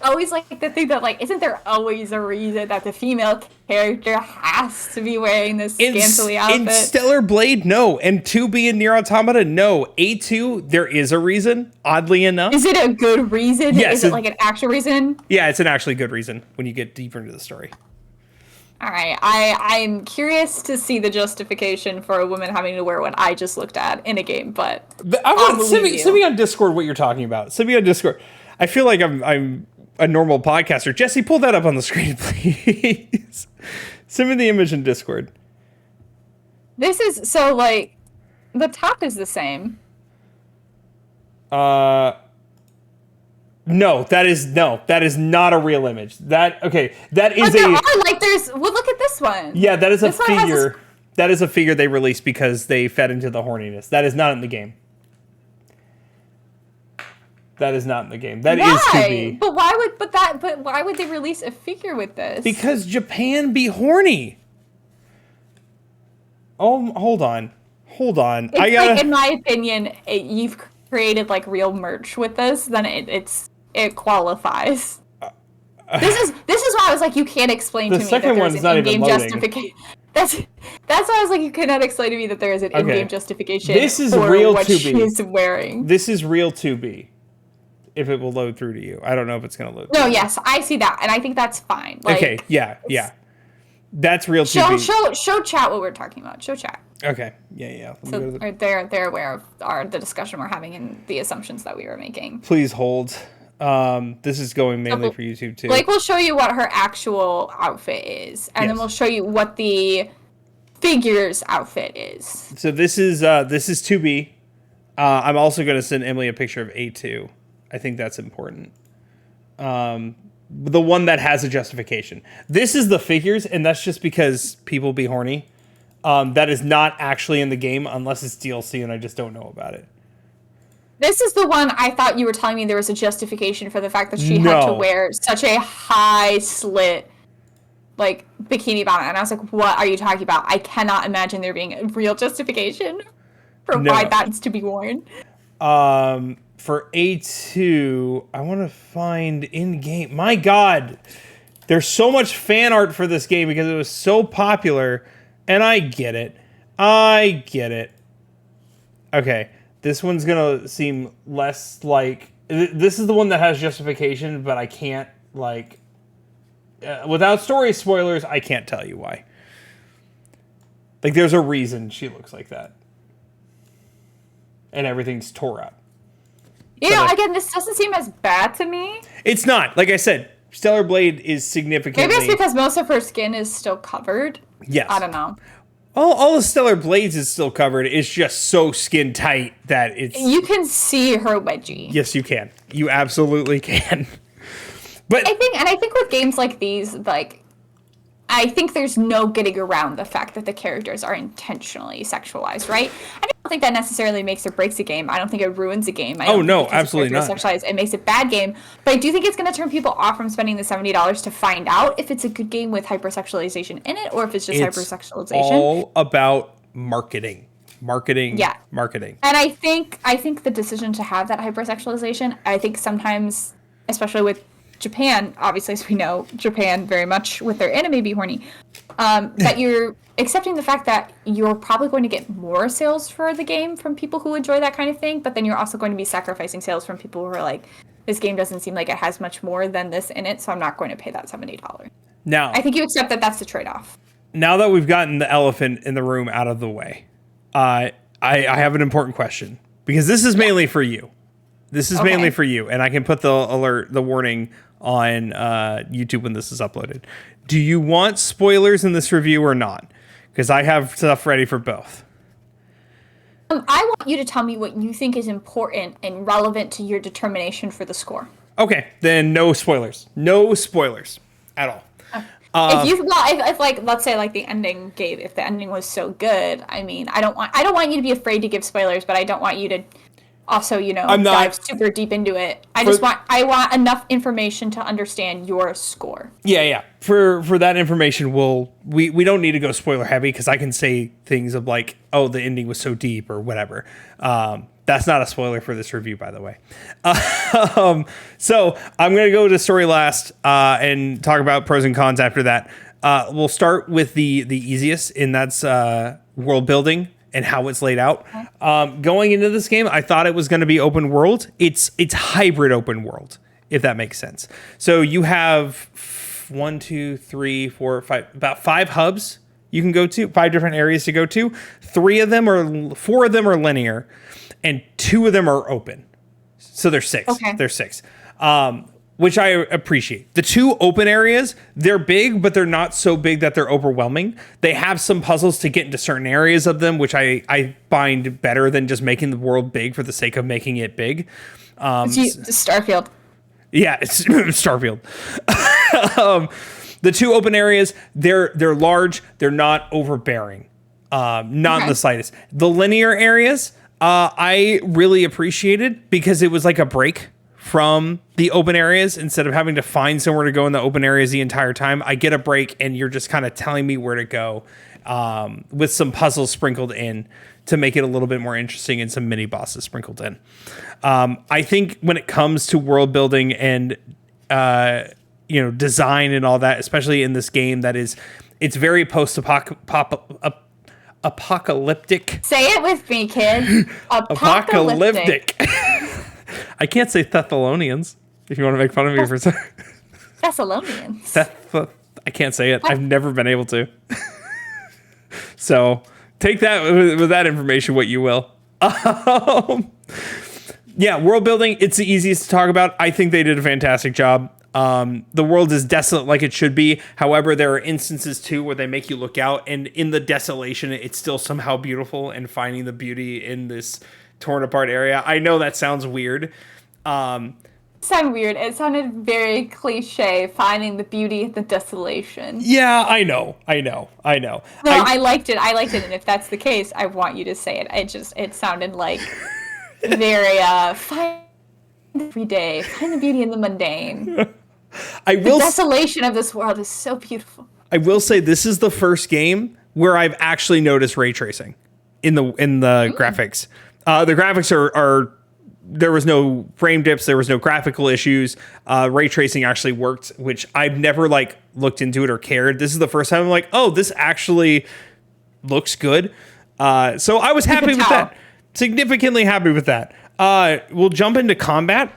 Always like the thing that, like, isn't there always a reason that the female character has to be wearing this scantily outfit? In Stellar Blade, no. And 2B in Nier Automata, no. A2, there is a reason, oddly enough. Is it a good reason? Yes. Is it like an actual reason? Yeah, it's an actually good reason when you get deeper into the story. All right, I'm curious to see the justification for a woman having to wear what I just looked at in a game, but send me on Discord what you're talking about. Send me on Discord. I feel like I'm a normal podcaster. Jesse, pull that up on the screen, please. Send me the image in Discord. This is, so, like, the top is the same. No, that is not a real image. That is well, look at this one. Yeah, that is a figure. That is a figure they released because they fed into the horniness. That is not in the game. That is not in the game. That is to be. But why would they release a figure with this? Because Japan be horny. Oh, hold on. It's like, in my opinion, you've created, like, real merch with this, then it qualifies. This is why I was like, you can't explain to me that there's an in-game justification. That's why I was like, you cannot explain to me that there is an in-game justification. This is real what 2B. she's wearing. This is real 2B. If it will load through to you. I don't know if it's going to load. No, yes, I see that, and I think that's fine. Like, okay, yeah. That's real 2B. Show chat what we're talking about. Show chat. Okay, yeah. So they're aware of the discussion we're having and the assumptions that we were making. Please hold. This is going mainly for YouTube too. Blake will show you what her actual outfit is, and then we'll show you what the figure's outfit is. So this is 2B. I'm also going to send Emily a picture of A2. I think that's important. The one that has a justification. This is the figures, and that's just because people be horny. That is not actually in the game unless it's DLC, and I just don't know about it. This is the one I thought you were telling me there was a justification for the fact that she had to wear such a high slit, like, bikini bottom. And I was like, what are you talking about? I cannot imagine there being a real justification for why that's to be worn. For A2, I want to find in-game. My God, there's so much fan art for this game because it was so popular, and I get it. Okay. This one's going to seem less like... This is the one that has justification, but I can't, like... without story spoilers, I can't tell you why. Like, there's a reason she looks like that. And everything's tore up. You know, again, this doesn't seem as bad to me. It's not. Like I said, Stellar Blade is significantly... Maybe it's because most of her skin is still covered. Yes. I don't know. All the Stellar Blades is still covered. It's just so skin tight that it's... You can see her wedgie. Yes, you can. You absolutely can. But I think with games like these, like, I think there's no getting around the fact that the characters are intentionally sexualized, right? I don't think that necessarily makes or breaks a game. I don't think it ruins a game. Absolutely not. It makes it a bad game. But I do think it's going to turn people off from spending the $70 to find out if it's a good game with hypersexualization in it or if it's just hypersexualization. All about marketing. Marketing. And I think the decision to have that hypersexualization, I think sometimes, especially with Japan, obviously, as we know, Japan very much with their anime be horny, that you're accepting the fact that you're probably going to get more sales for the game from people who enjoy that kind of thing, but then you're also going to be sacrificing sales from people who are like, this game doesn't seem like it has much more than this in it, so I'm not going to pay that $70. Now, I think you accept that that's the trade-off. Now that we've gotten the elephant in the room out of the way, I have an important question, because this is mainly for you. This is mainly for you, and I can put the warning on YouTube when this is uploaded. Do you want spoilers in this review or not? Because I have stuff ready for both. I want you to tell me what you think is important and relevant to your determination for the score. Okay, then no spoilers. No spoilers at all. If like, let's say like the ending if the ending was so good, I mean, I don't want you to be afraid to give spoilers, but I don't want you to also, dive super deep into it. I want enough information to understand your score. Yeah. For that information, we don't need to go spoiler heavy because I can say things of like, oh, the ending was so deep or whatever. That's not a spoiler for this review, by the way. So I'm going to go to story last and talk about pros and cons after that. We'll start with the easiest, and that's world building and how it's laid out. Going into this game, I thought it was going to be open world. It's hybrid open world, if that makes sense. So you have 1, 2, 3, 4, 5, about 5 hubs you can go to, 5 different areas to go to. 4 of them are linear, and 2 of them are open. So there's 6. Okay. There's 6. Which I appreciate. The 2 open areas, they're big, but they're not so big that they're overwhelming. They have some puzzles to get into certain areas of them, which I find better than just making the world big for the sake of making it big. Starfield. Yeah, it's Starfield. The 2 open areas, they're large. They're not overbearing. Not in the slightest. The linear areas, I really appreciated because it was like a break from the open areas. Instead of having to find somewhere to go in the open areas the entire time, I get a break and you're just kind of telling me where to go, with some puzzles sprinkled in to make it a little bit more interesting and some mini bosses sprinkled in. I think when it comes to world building and design and all that, especially in this game it's very apocalyptic. Say it with me, kid. Apocalyptic. I can't say Thessalonians, if you want to make fun of me for saying Thessalonians. I can't say it. I've never been able to. So take that with that information what you will. Yeah, world building, it's the easiest to talk about. I think they did a fantastic job. The world is desolate like it should be. However, there are instances too where they make you look out, and in the desolation, it's still somehow beautiful, and finding the beauty in this torn apart area. I know that sounds weird. It sounded very cliche, finding the beauty in the desolation. Yeah, I know. No, I liked it. And if that's the case, I want you to say it. It sounded like very, find every day, find the beauty in the mundane. The desolation of this world is so beautiful. I will say this is the first game where I've actually noticed ray tracing in the graphics. The graphics are there was no frame dips, there was no graphical issues. Ray tracing actually worked, which I've never looked into it or cared. This is the first time I'm like, oh, this actually looks good. So I was happy with that. Significantly happy with that. We'll jump into combat.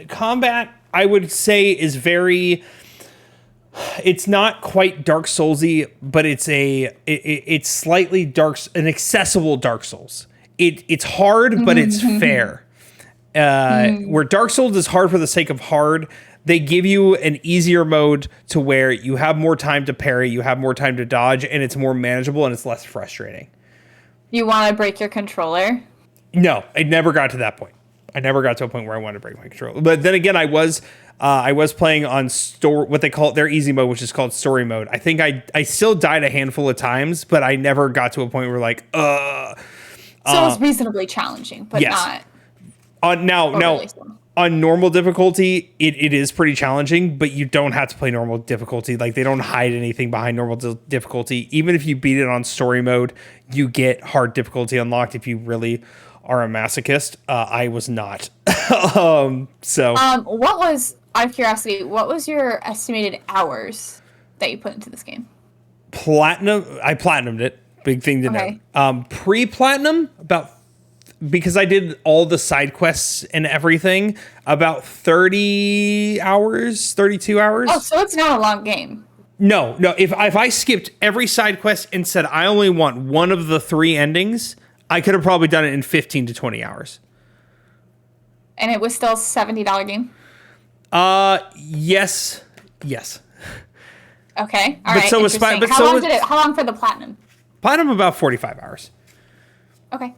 Combat, I would say, is very. It's not quite Dark Soulsy, but it's slightly an accessible Dark Souls. It's hard, but it's fair. Where Dark Souls is hard for the sake of hard, they give you an easier mode to where you have more time to parry, you have more time to dodge, and it's more manageable and it's less frustrating. You want to break your controller? No, I never got to that point. I never got to a point where I wanted to break my controller. But then again, I was playing on what they call their easy mode, which is called story mode. I think I still died a handful of times, but I never got to a point where So it's reasonably challenging, but yes. not. On normal difficulty, it is pretty challenging, but you don't have to play normal difficulty. They don't hide anything behind normal difficulty. Even if you beat it on story mode, you get hard difficulty unlocked if you really are a masochist. I was not. What was, out of curiosity, what was your estimated hours that you put into this game? I platinumed it. Big thing to know. Pre-platinum, because I did all the side quests and everything, about 30 hours, 32 hours. Oh, so it's not a long game. No. If I skipped every side quest and said I only want one of the 3 endings, I could have probably done it in 15 to 20 hours. And it was still a $70 game? Yes. Okay. All right. So how long for the platinum? Platinum about 45 hours. Okay.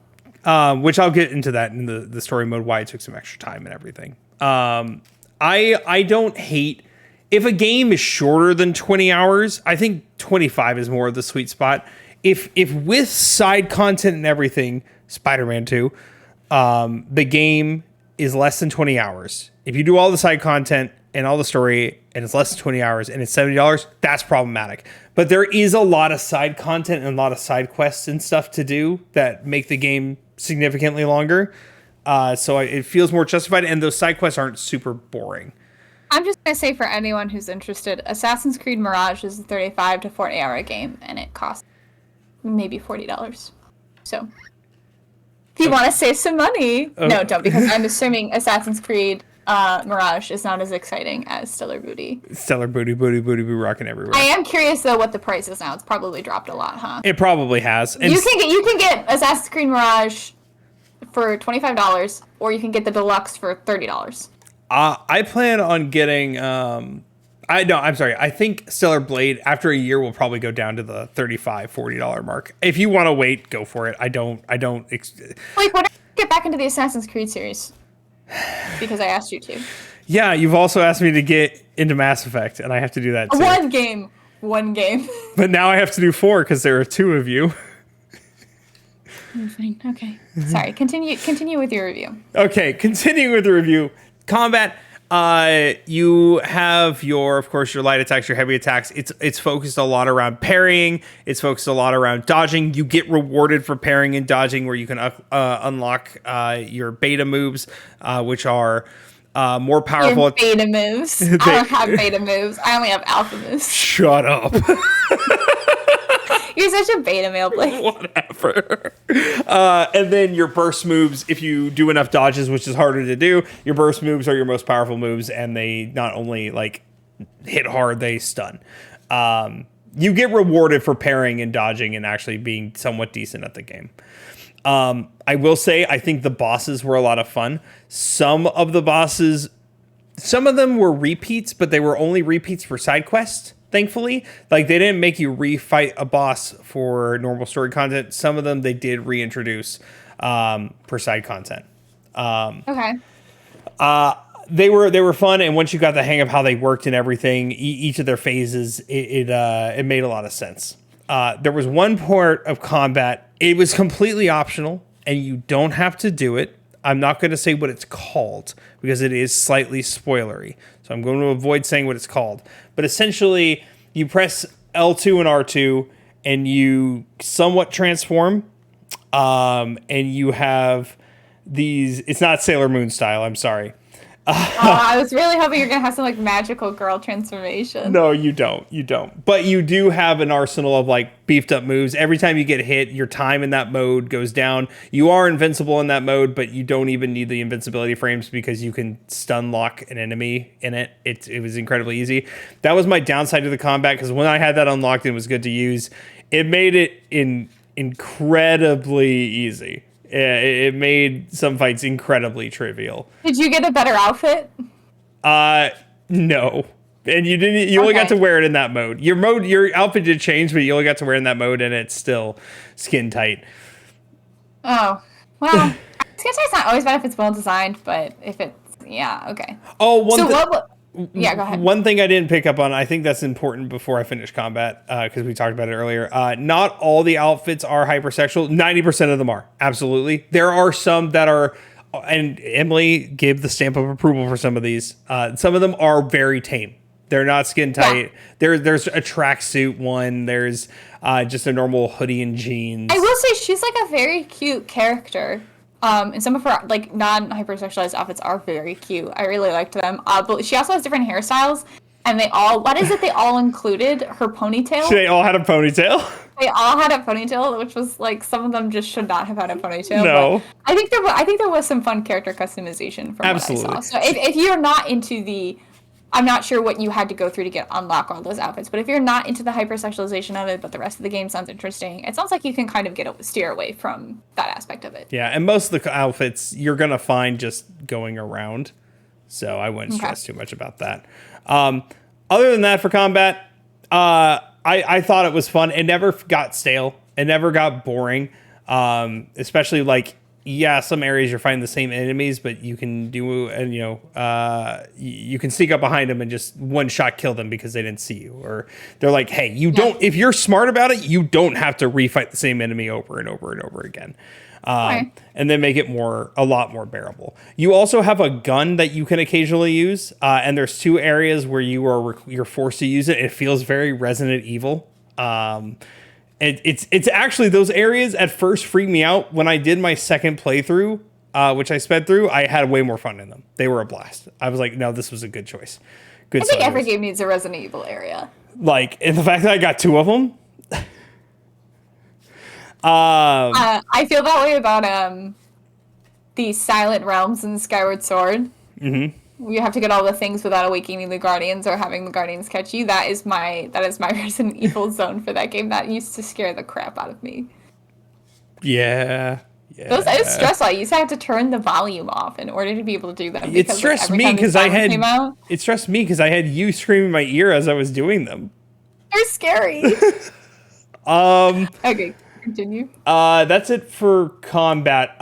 Which I'll get into that in the story mode, why it took some extra time and everything. I don't hate if a game is shorter than 20 hours. I think 25 is more of the sweet spot. If with side content and everything, Spider-Man 2, the game is less than 20 hours. If you do all the side content and all the story and it's less than 20 hours and it's $70, that's problematic. But there is a lot of side content and a lot of side quests and stuff to do that make the game significantly longer. So it feels more justified, and those side quests aren't super boring. I'm just going to say, for anyone who's interested, Assassin's Creed Mirage is a 35 to 40 hour game, and it costs maybe $40. So if you want to save some money, no, don't, because I'm assuming Assassin's Creed Mirage is not as exciting as Stellar Booty. Stellar Booty, Rockin' Everywhere. I am curious though what the price is now. It's probably dropped a lot, huh? It probably has. And you can get Assassin's Creed Mirage for $25, or you can get the deluxe for $30. I plan on getting. I'm sorry. I think Stellar Blade after a year will probably go down to the $35-$40 mark. If you want to wait, go for it. I don't. Wait, when do you get back into the Assassin's Creed series? Because I asked you to. Yeah, you've also asked me to get into Mass Effect, and I have to do that too. One game. But now I have to do 4 because there are 2 of you. Fine. Okay. Sorry. Continue with your review. Okay, continuing with the review. Combat. You have of course, your light attacks, your heavy attacks. It's focused a lot around parrying. It's focused a lot around dodging. You get rewarded for parrying and dodging, where you can unlock your beta moves, which are more powerful. Your beta moves. I don't have beta moves. I only have alpha moves. Shut up. You're such a beta male, Blake. Whatever. And then your burst moves, if you do enough dodges, which is harder to do, your burst moves are your most powerful moves, and they not only hit hard, they stun. You get rewarded for parrying and dodging and actually being somewhat decent at the game. I will say, I think the bosses were a lot of fun. Some of the bosses, some of them were repeats, but they were only repeats for side quests, thankfully. Like, they didn't make you refight a boss for normal story content. Some of them they did reintroduce for side content. Okay. They were fun, and once you got the hang of how they worked and everything, each of their phases, it made a lot of sense. There was one part of combat, it was completely optional, and you don't have to do it. I'm not going to say what it's called because it is slightly spoilery, so I'm going to avoid saying what it's called. But essentially, you press L2 and R2, and you somewhat transform, and you have these. It's not Sailor Moon style. I'm sorry. I was really hoping you're gonna have some like magical girl transformation. No, you don't. You don't. But you do have an arsenal of like beefed up moves. Every time you get hit, your time in that mode goes down. You are invincible in that mode, but you don't even need the invincibility frames because you can stun lock an enemy in it. It was incredibly easy. That was my downside to the combat, because when I had that unlocked and it was good to use, it made it incredibly easy. It made some fights incredibly trivial. Did you get a better outfit? No. And you didn't. You only got to wear it in that mode. Your outfit did change, but you only got to wear it in that mode, and it's still skin tight. Oh, well, skin tight's not always bad if it's well designed, but if it's okay. Oh, yeah, go ahead. One thing I didn't pick up on, I think that's important before I finish combat, because we talked about it earlier. Not all the outfits are hypersexual. 90% of them are. Absolutely. There are some that are, and Emily gave the stamp of approval for some of these. Some of them are very tame. They're not skin tight. Yeah. There's a tracksuit one. There's just a normal hoodie and jeans. I will say she's like a very cute character. And some of her like non-hypersexualized outfits are very cute. I really liked them. But she also has different hairstyles, and they all included her ponytail. They all had a ponytail. They all had a ponytail, which was like some of them just should not have had a ponytail. No, but I think there was some fun character customization from Absolutely. what I saw. So if you're not into the, I'm not sure what you had to go through to unlock all those outfits, but if you're not into the hypersexualization of it, but the rest of the game sounds interesting, it sounds like you can kind of steer away from that aspect of it. Yeah, and most of the outfits you're going to find just going around, so I wouldn't stress too much about that. Other than that, for combat, I thought it was fun. It never got stale. It never got boring, especially like, yeah, some areas you're fighting the same enemies, but you can do, and you can sneak up behind them and just one shot kill them because they didn't see you, or they're like, hey, don't. If you're smart about it, you don't have to refight the same enemy over and over and over again, and then make it a lot more bearable. You also have a gun that you can occasionally use, and there's two areas where you're forced to use it. It feels very Resident Evil. It's actually, those areas at first freaked me out. When I did my second playthrough, which I sped through, I had way more fun in them. They were a blast. I was like, no, this was a good choice. I think every game needs a Resident Evil area. Like, and the fact that I got two of them. I feel that way about the Silent Realms and Skyward Sword. Mm-hmm. You have to get all the things without awakening the Guardians or having the Guardians catch you. That is my Resident Evil zone for that game. That used to scare the crap out of me. Yeah. It was stressful. I used to have to turn the volume off in order to be able to do that. It stressed me because I had you screaming in my ear as I was doing them. They're scary. Okay, continue. That's it for combat.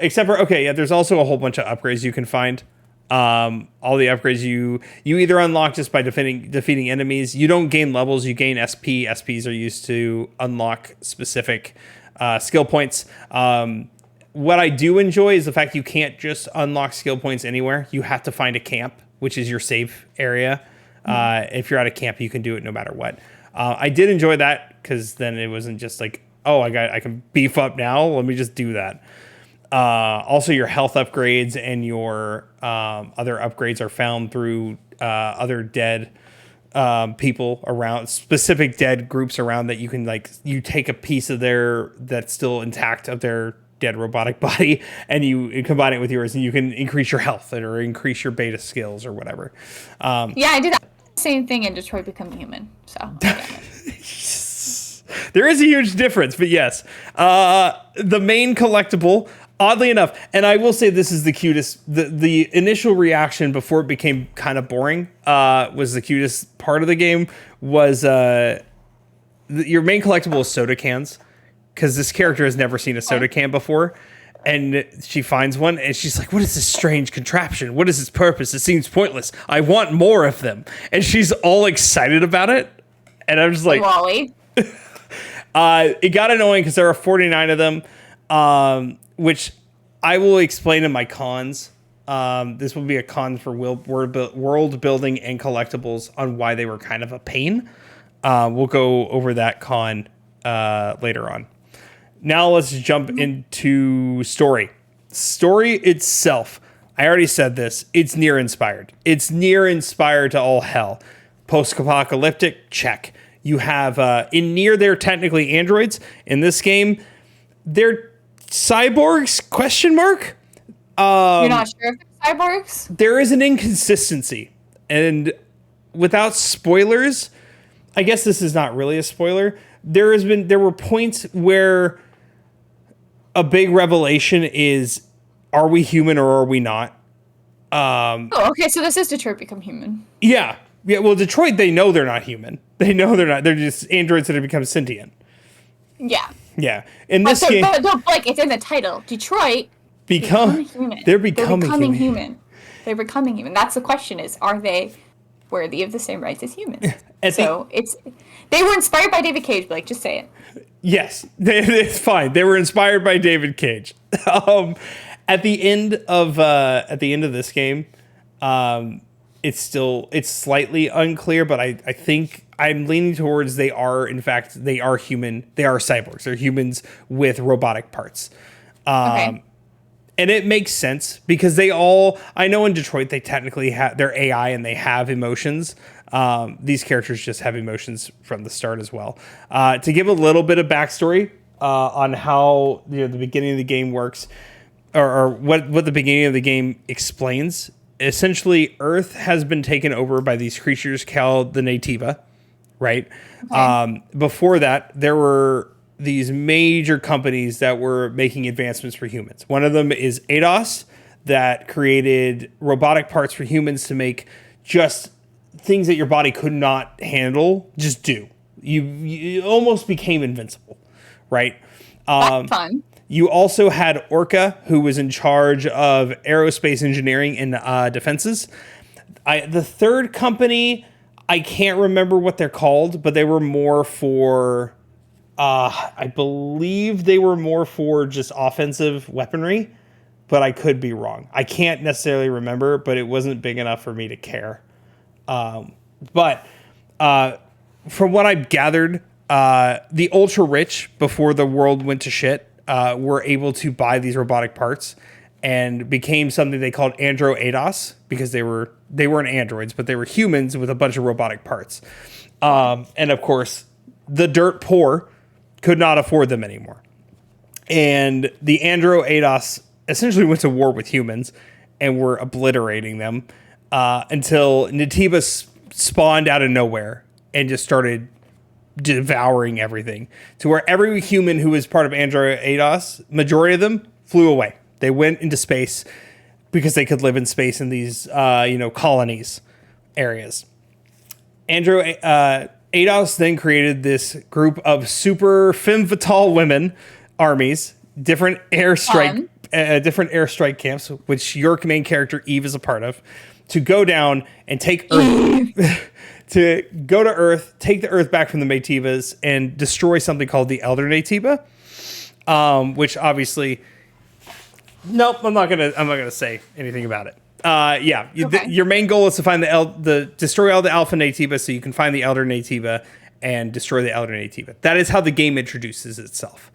Except for there's also a whole bunch of upgrades you can find. All the upgrades you either unlock just by defeating enemies. You don't gain levels, you gain SP. SPs are used to unlock specific skill points. What I do enjoy is the fact you can't just unlock skill points anywhere. You have to find a camp, which is your safe area. If you're at a camp, you can do it no matter what. I did enjoy that because then it wasn't just like, oh, I can beef up now. Let me just do that. Also, your health upgrades and your other upgrades are found through other dead people around, specific dead groups around that you can, like, you take a piece of that's still intact of their dead robotic body and you combine it with yours and you can increase your health or increase your beta skills or whatever. Yeah, I did that same thing in Detroit Become Human. So There is a huge difference, but yes. The main collectible, oddly enough, and I will say this is the cutest, the initial reaction before it became kind of boring, was the cutest part of the game, was your main collectible is soda cans, because this character has never seen a soda can before. And she finds one, and she's like, what is this strange contraption? What is its purpose? It seems pointless. I want more of them. And she's all excited about it. And I'm just like... Wally. It got annoying because there are 49 of them, which I will explain in my cons. This will be a con for world building and collectibles on why they were kind of a pain. We'll go over that con later on. Now let's jump into story. Story itself, I already said this, it's near inspired. It's near inspired to all hell. Post-apocalyptic, check. You have, in Nier, they're technically androids. In this game, they're cyborgs, question mark? You're not sure if they're cyborgs? There is an inconsistency. And without spoilers, I guess this is not really a spoiler. There were points where a big revelation is, are we human or are we not? Okay, so this is Detroit Become Human. Yeah. Yeah, well, Detroit, they know they're not human. They know they're not. They're just androids that have become sentient. Yeah. Yeah. In this game... But, like, it's in the title. Detroit become human. They're becoming human. They're becoming human. That's the question is, are they worthy of the same rights as humans? They were inspired by David Cage, but like, just say it. Yes, it's fine. They were inspired by David Cage. At the end of this game, it's slightly unclear, but I think I'm leaning towards they are human. They are cyborgs. They're humans with robotic parts. Okay. And it makes sense because I know in Detroit, they technically have their AI and they have emotions. These characters just have emotions from the start as well. To give a little bit of backstory on how the beginning of the game works, or what the beginning of the game explains, essentially Earth has been taken over by these creatures called the Nativa, right? Okay. Before that, there were these major companies that were making advancements for humans. One of them is ADOS, that created robotic parts for humans to make just things that your body could not handle, just do. You almost became invincible, right? That's fun. You also had Orca, who was in charge of aerospace engineering and defenses. The third company, I can't remember what they're called, but they were more for... I believe they were more for just offensive weaponry, but I could be wrong. I can't necessarily remember, but it wasn't big enough for me to care. But from what I've gathered, the ultra rich, before the world went to shit, were able to buy these robotic parts and became something they called Andro ADOS, because they weren't androids, but they were humans with a bunch of robotic parts. And of course, the dirt poor could not afford them anymore. And the Andro ADOS essentially went to war with humans and were obliterating them until Nativa spawned out of nowhere and just started devouring everything, to where every human who was part of Andro ADOS, majority of them flew away. They went into space because they could live in space in these colonies areas. Andro ADOS then created this group of super femme fatale women armies, different airstrike camps, which your main character Eve is a part of, to go down and take Earth, to go to Earth, take the Earth back from the Nativas, and destroy something called the Elder Nativa, which obviously, nope, I'm not gonna say anything about it. Your main goal is to find destroy all the Alpha Nativa so you can find the Elder Nativa and destroy the Elder Nativa. That is how the game introduces itself.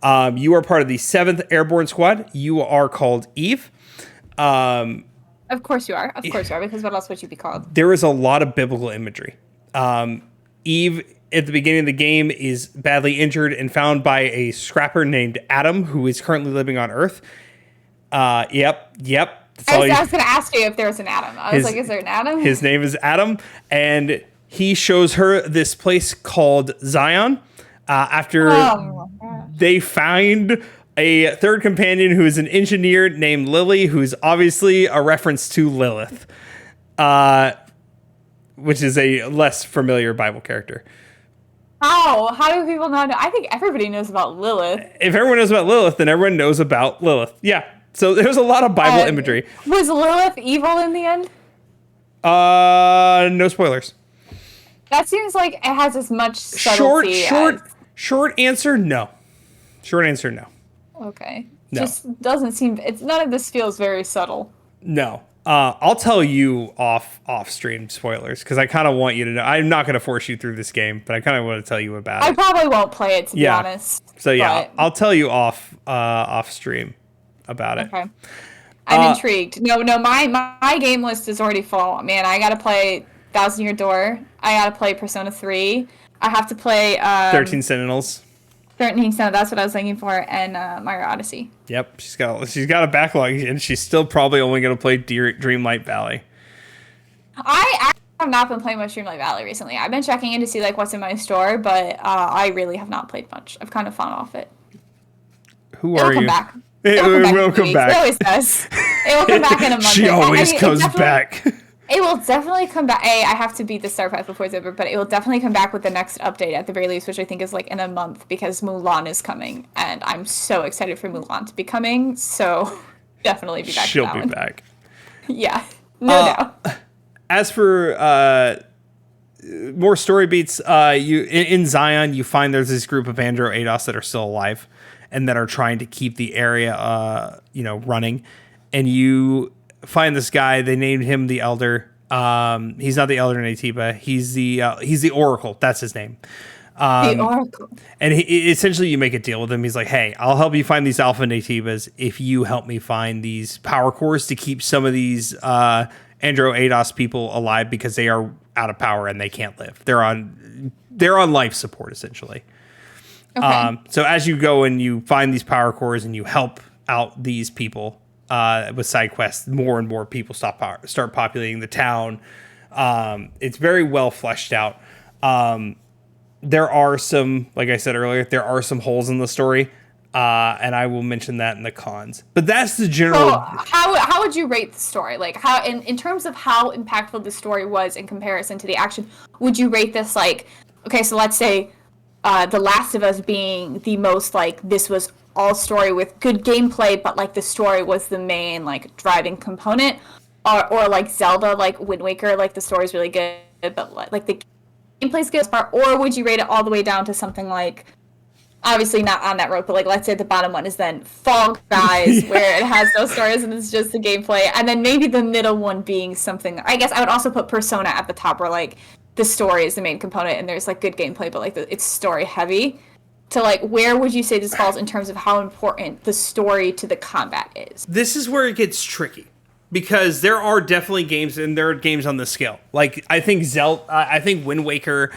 You are part of the 7th Airborne Squad. You are called Eve. Of course you are. Because what else would you be called? There is a lot of biblical imagery. Eve, at the beginning of the game, is badly injured and found by a scrapper named Adam, who is currently living on Earth. Yep. I was going to ask you if there was an Adam. I was like, is there an Adam? His name is Adam, and he shows her this place called Zion, After Oh my gosh. they find a third companion who is an engineer named Lily, who's obviously a reference to Lilith, which is a less familiar Bible character. How do people not know? I think everybody knows about Lilith. If everyone knows about Lilith, then everyone knows about Lilith. Yeah. So there's a lot of Bible imagery. Was Lilith evil in the end? No spoilers. That seems like it has as much subtlety Short answer, no. Short answer, no. Okay. No. Just doesn't seem... none of this feels very subtle. No. I'll tell you off stream spoilers because I kind of want you to know. I'm not going to force you through this game, but I kind of want to tell you about it. I probably won't play it, to be honest. So yeah, I'll tell you off stream about it. Okay. I'm intrigued. No, my game list is already full. Man, I got to play Thousand Year Door. I got to play Persona 3. I have to play 13 Sentinels. 13 Sentinels, that's what I was thinking for, and Mario Odyssey. Yep, she's got a backlog, and she's still probably only going to play Dreamlight Valley. I actually have not been playing much Dreamlight Valley recently. I've been checking in to see like what's in my store, but I really have not played much. I've kind of fallen off it. Who are you? Back. It will come back. It always does. It will come back in a month. She always comes back. It will definitely come back. I have to beat the Star Path before it's over, but it will definitely come back with the next update at the very least, which I think is like in a month because Mulan is coming, and I'm so excited for Mulan to be coming. So definitely be back. She'll be back. Yeah, no doubt. As for more story beats, you in Zion, you find there's this group of Andro Ados that are still alive and that are trying to keep the area, running, and you find this guy. They named him the Elder. He's not the Elder in Atiba. He's the Oracle. That's his name. The Oracle. And essentially you make a deal with him. He's like, hey, I'll help you find these Alpha Natibas if you help me find these power cores to keep some of these Andro Ados people alive because they are out of power and they can't live. They're on life support, essentially. Okay. So as you go and you find these power cores and you help out these people, with side quests, more and more people start populating the town. It's very well fleshed out. There are some, like I said earlier, there are some holes in the story, and I will mention that in the cons. But that's the general. So how would you rate the story? Like how in terms of how impactful the story was in comparison to the action? Would you rate this like, okay, so let's say The Last of Us being the most like this was all story with good gameplay, but like the story was the main like driving component, or like Zelda, like Wind Waker, like the story's really good, but like the gameplay's good part. Or would you rate it all the way down to something like, obviously not on that road, but like let's say the bottom one is then Fall Guys, where it has no stories and it's just the gameplay, and then maybe the middle one being something. I guess I would also put Persona at the top, where like the story is the main component and there's like good gameplay, but like it's story heavy. To like, where would you say this falls in terms of how important the story to the combat is? This is where it gets tricky because there are definitely games, and there are games on this scale. Like I think I think Wind Waker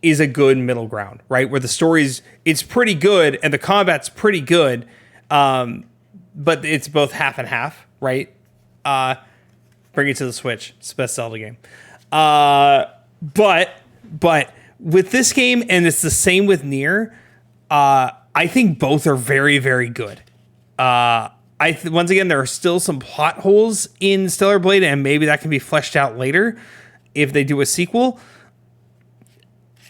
is a good middle ground, right? Where the it's pretty good and the combat's pretty good, but it's both half and half, right? Bring it to the Switch. It's the best Zelda game. But with this game, and it's the same with Nier, I think both are very, very good. Once again, there are still some plot holes in Stellar Blade, and maybe that can be fleshed out later if they do a sequel.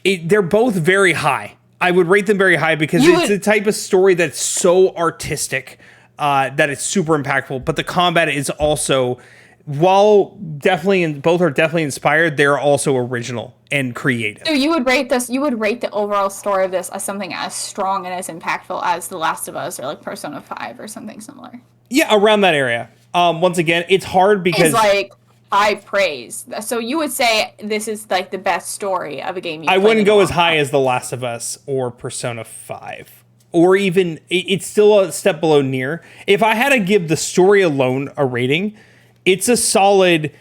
They're both very high. I would rate them very high because it's the type of story that's so artistic that it's super impactful, but the combat is also, while both are definitely inspired, they're also original and creative. So you would rate the overall story of this as something as strong and as impactful as The Last of Us or like Persona 5 or something similar? Yeah, around that area. Once again, it's hard because it's like high praise. So you would say this is like the best story of a game. I wouldn't go as high as The Last of Us or Persona 5. Or even, it's still a step below Nier. If I had to give the story alone a rating, it's a solid.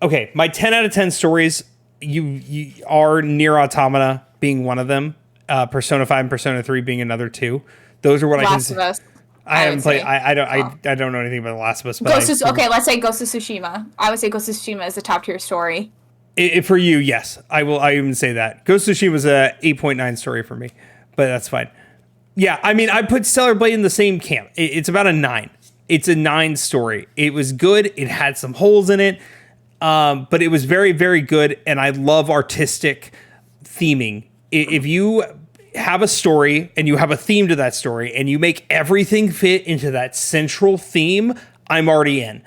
Okay, my 10 out of 10 stories, you are Nier Automata being one of them, Persona 5 and Persona 3 being another two. Those are what Last of Us. I haven't played. I don't know anything about The Last of Us. But Okay, let's say Ghost of Tsushima. I would say Ghost of Tsushima is a top tier story. For you, yes, I will. I even say that Ghost of Tsushima was a 8.9 story for me, but that's fine. Yeah, I mean, I put Stellar Blade in the same camp. It's about a 9. It's a 9 story. It was good. It had some holes in it, but it was very, very good. And I love artistic theming. If you have a story and you have a theme to that story and you make everything fit into that central theme, I'm already in.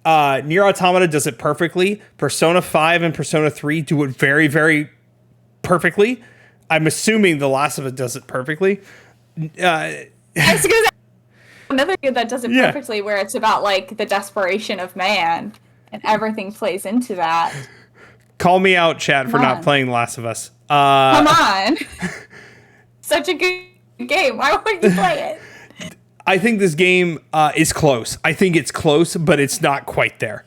Nier Automata does it perfectly. Persona 5 and Persona 3 do it very, very perfectly. I'm assuming The Last of Us does it perfectly. Another game that does it perfectly, where it's about like the desperation of man, and everything plays into that. Call me out, chat, for not playing The Last of Us. Come on. Such a good game. Why wouldn't you play it? I think this game is close. I think it's close, but it's not quite there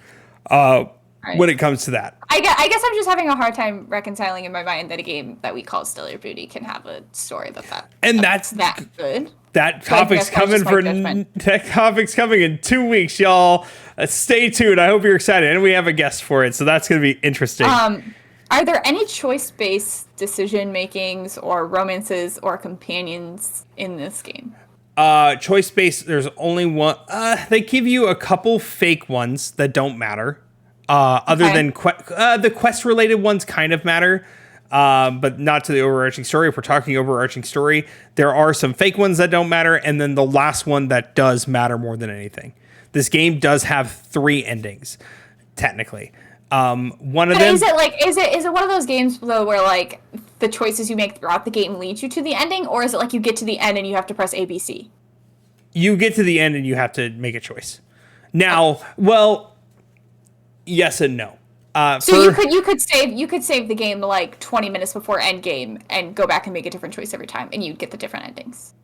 when it comes to that. I guess I'm just having a hard time reconciling in my mind that a game that we call Stellar Beauty can have a story that's that good. That topic's coming in 2 weeks, y'all. Stay tuned. I hope you're excited, and we have a guest for it, so that's going to be interesting. Are there any choice-based decision makings or romances or companions in this game? Choice-based, there's only one. They give you a couple fake ones that don't matter. Other than the quest-related ones kind of matter, but not to the overarching story. If we're talking overarching story, there are some fake ones that don't matter, and then the last one that does matter more than anything. This game does have 3 endings, technically. One of them. Is it one of those games though where like the choices you make throughout the game lead you to the ending, or is it like you get to the end and you have to press ABC? You get to the end and you have to make a choice. Now, well, yes and no. So you could save the game like 20 minutes before end game and go back and make a different choice every time, and you'd get the different endings.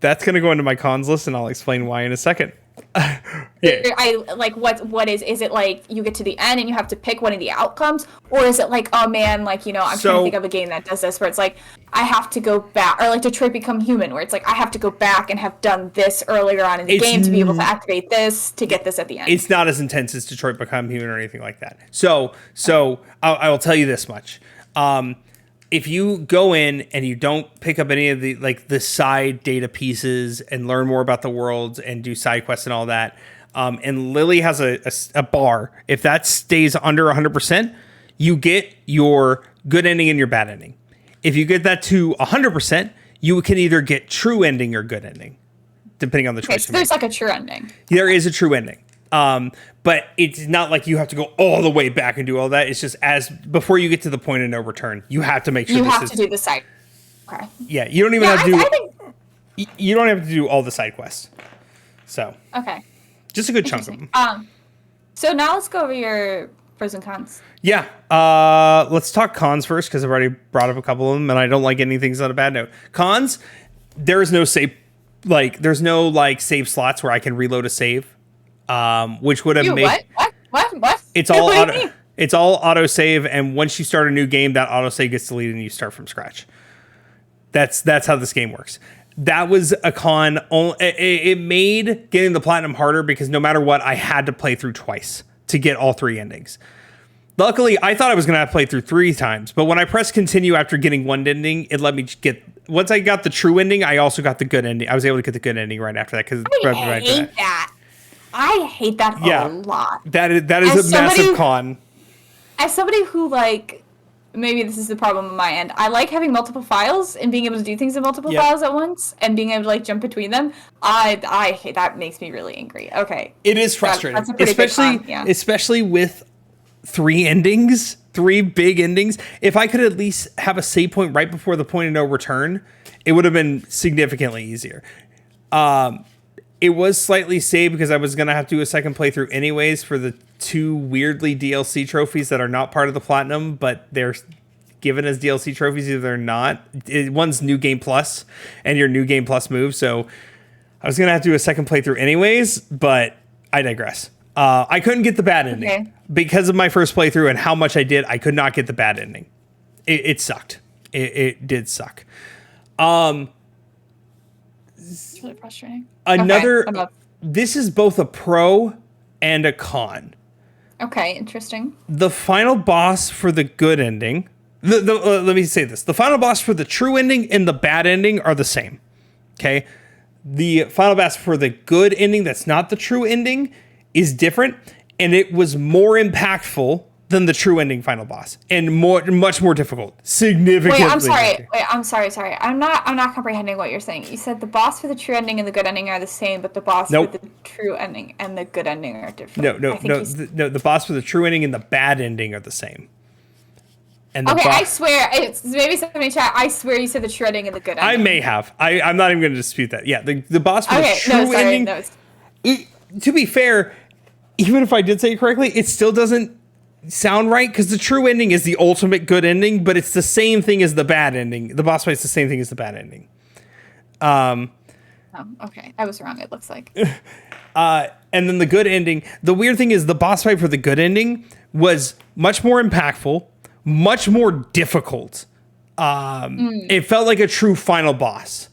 That's gonna go into my cons list, and I'll explain why in a second. I like what is it like you get to the end and you have to pick one of the outcomes, or is it like, oh man, like, you know, I'm trying to think of a game that does this where it's like I have to go back, or like Detroit Become Human, where it's like I have to go back and have done this earlier on in the game to be able to activate this to get this at the end. It's not as intense as Detroit Become Human or anything like that. So I will tell you this much. If you go in and you don't pick up any of the side data pieces and learn more about the worlds and do side quests and all that, and Lily has a bar, if that stays under 100%, you get your good ending and your bad ending. If you get that to 100%, you can either get true ending or good ending, depending on the choice. So there's like a true ending. There is a true ending. But it's not like you have to go all the way back and do all that. It's just before you get to the point of no return, you have to make sure you have to do the side. Okay. Yeah, you don't even have to do. You don't have to do all the side quests. So. Okay. Just a good chunk of them. So now let's go over your pros and cons. Yeah. Let's talk cons first, because I've already brought up a couple of them, and I don't like ending things on a bad note. Cons: there is no save. There's no save slots where I can reload a save. Which would have made what? It's all auto. It's all auto save, and once you start a new game, that auto save gets deleted, and you start from scratch. That's how this game works. That was a con. It made getting the platinum harder, because no matter what, I had to play through twice to get all 3 endings. Luckily, I thought I was going to have to play through 3 times, but when I pressed continue after getting one ending, it let me get. Once I got the true ending, I also got the good ending. I was able to get the good ending right after that, because I hate that. I hate that a lot. That is a massive con. As somebody who, maybe this is the problem on my end, I like having multiple files and being able to do things in multiple files at once and being able to jump between them. I hate that. Makes me really angry. Okay. It is frustrating. That's a pretty big con, especially with 3 endings, 3 big endings. If I could at least have a save point right before the point of no return, it would have been significantly easier. It was slightly saved because I was going to have to do a second playthrough anyways for the 2 weirdly DLC trophies that are not part of the Platinum, but they're given as DLC trophies, either they're not. One's New Game Plus and your New Game Plus move, so I was going to have to do a second playthrough anyways, but I digress. I couldn't get the bad ending. Okay. Because of my first playthrough and how much I did, I could not get the bad ending. It sucked. It did suck. It's really frustrating. This is both a pro and a con. Okay, interesting. The final boss for the good ending. Let me say this: the final boss for the true ending and the bad ending are the same. Okay, the final boss for the good ending that's not the true ending is different, and it was more impactful than the true ending final boss, and much more difficult. Significantly. I'm sorry. I'm not comprehending what you're saying. You said the boss for the true ending and the good ending are the same, but the boss for the true ending and the good ending are different. No. The boss for the true ending and the bad ending are the same. And okay, I swear, it's maybe somebody in chat. I swear you said the true ending and the good ending. I may have. I'm not even going to dispute that. Yeah, the boss for the true ending. To be fair, even if I did say it correctly, it still doesn't sound right, because the true ending is the ultimate good ending, but it's the same thing as the bad ending. The boss fight's the same thing as the bad ending. Oh, okay. I was wrong, it looks like. And then the good ending, the weird thing is the boss fight for the good ending was much more impactful, much more difficult. It felt like a true final boss.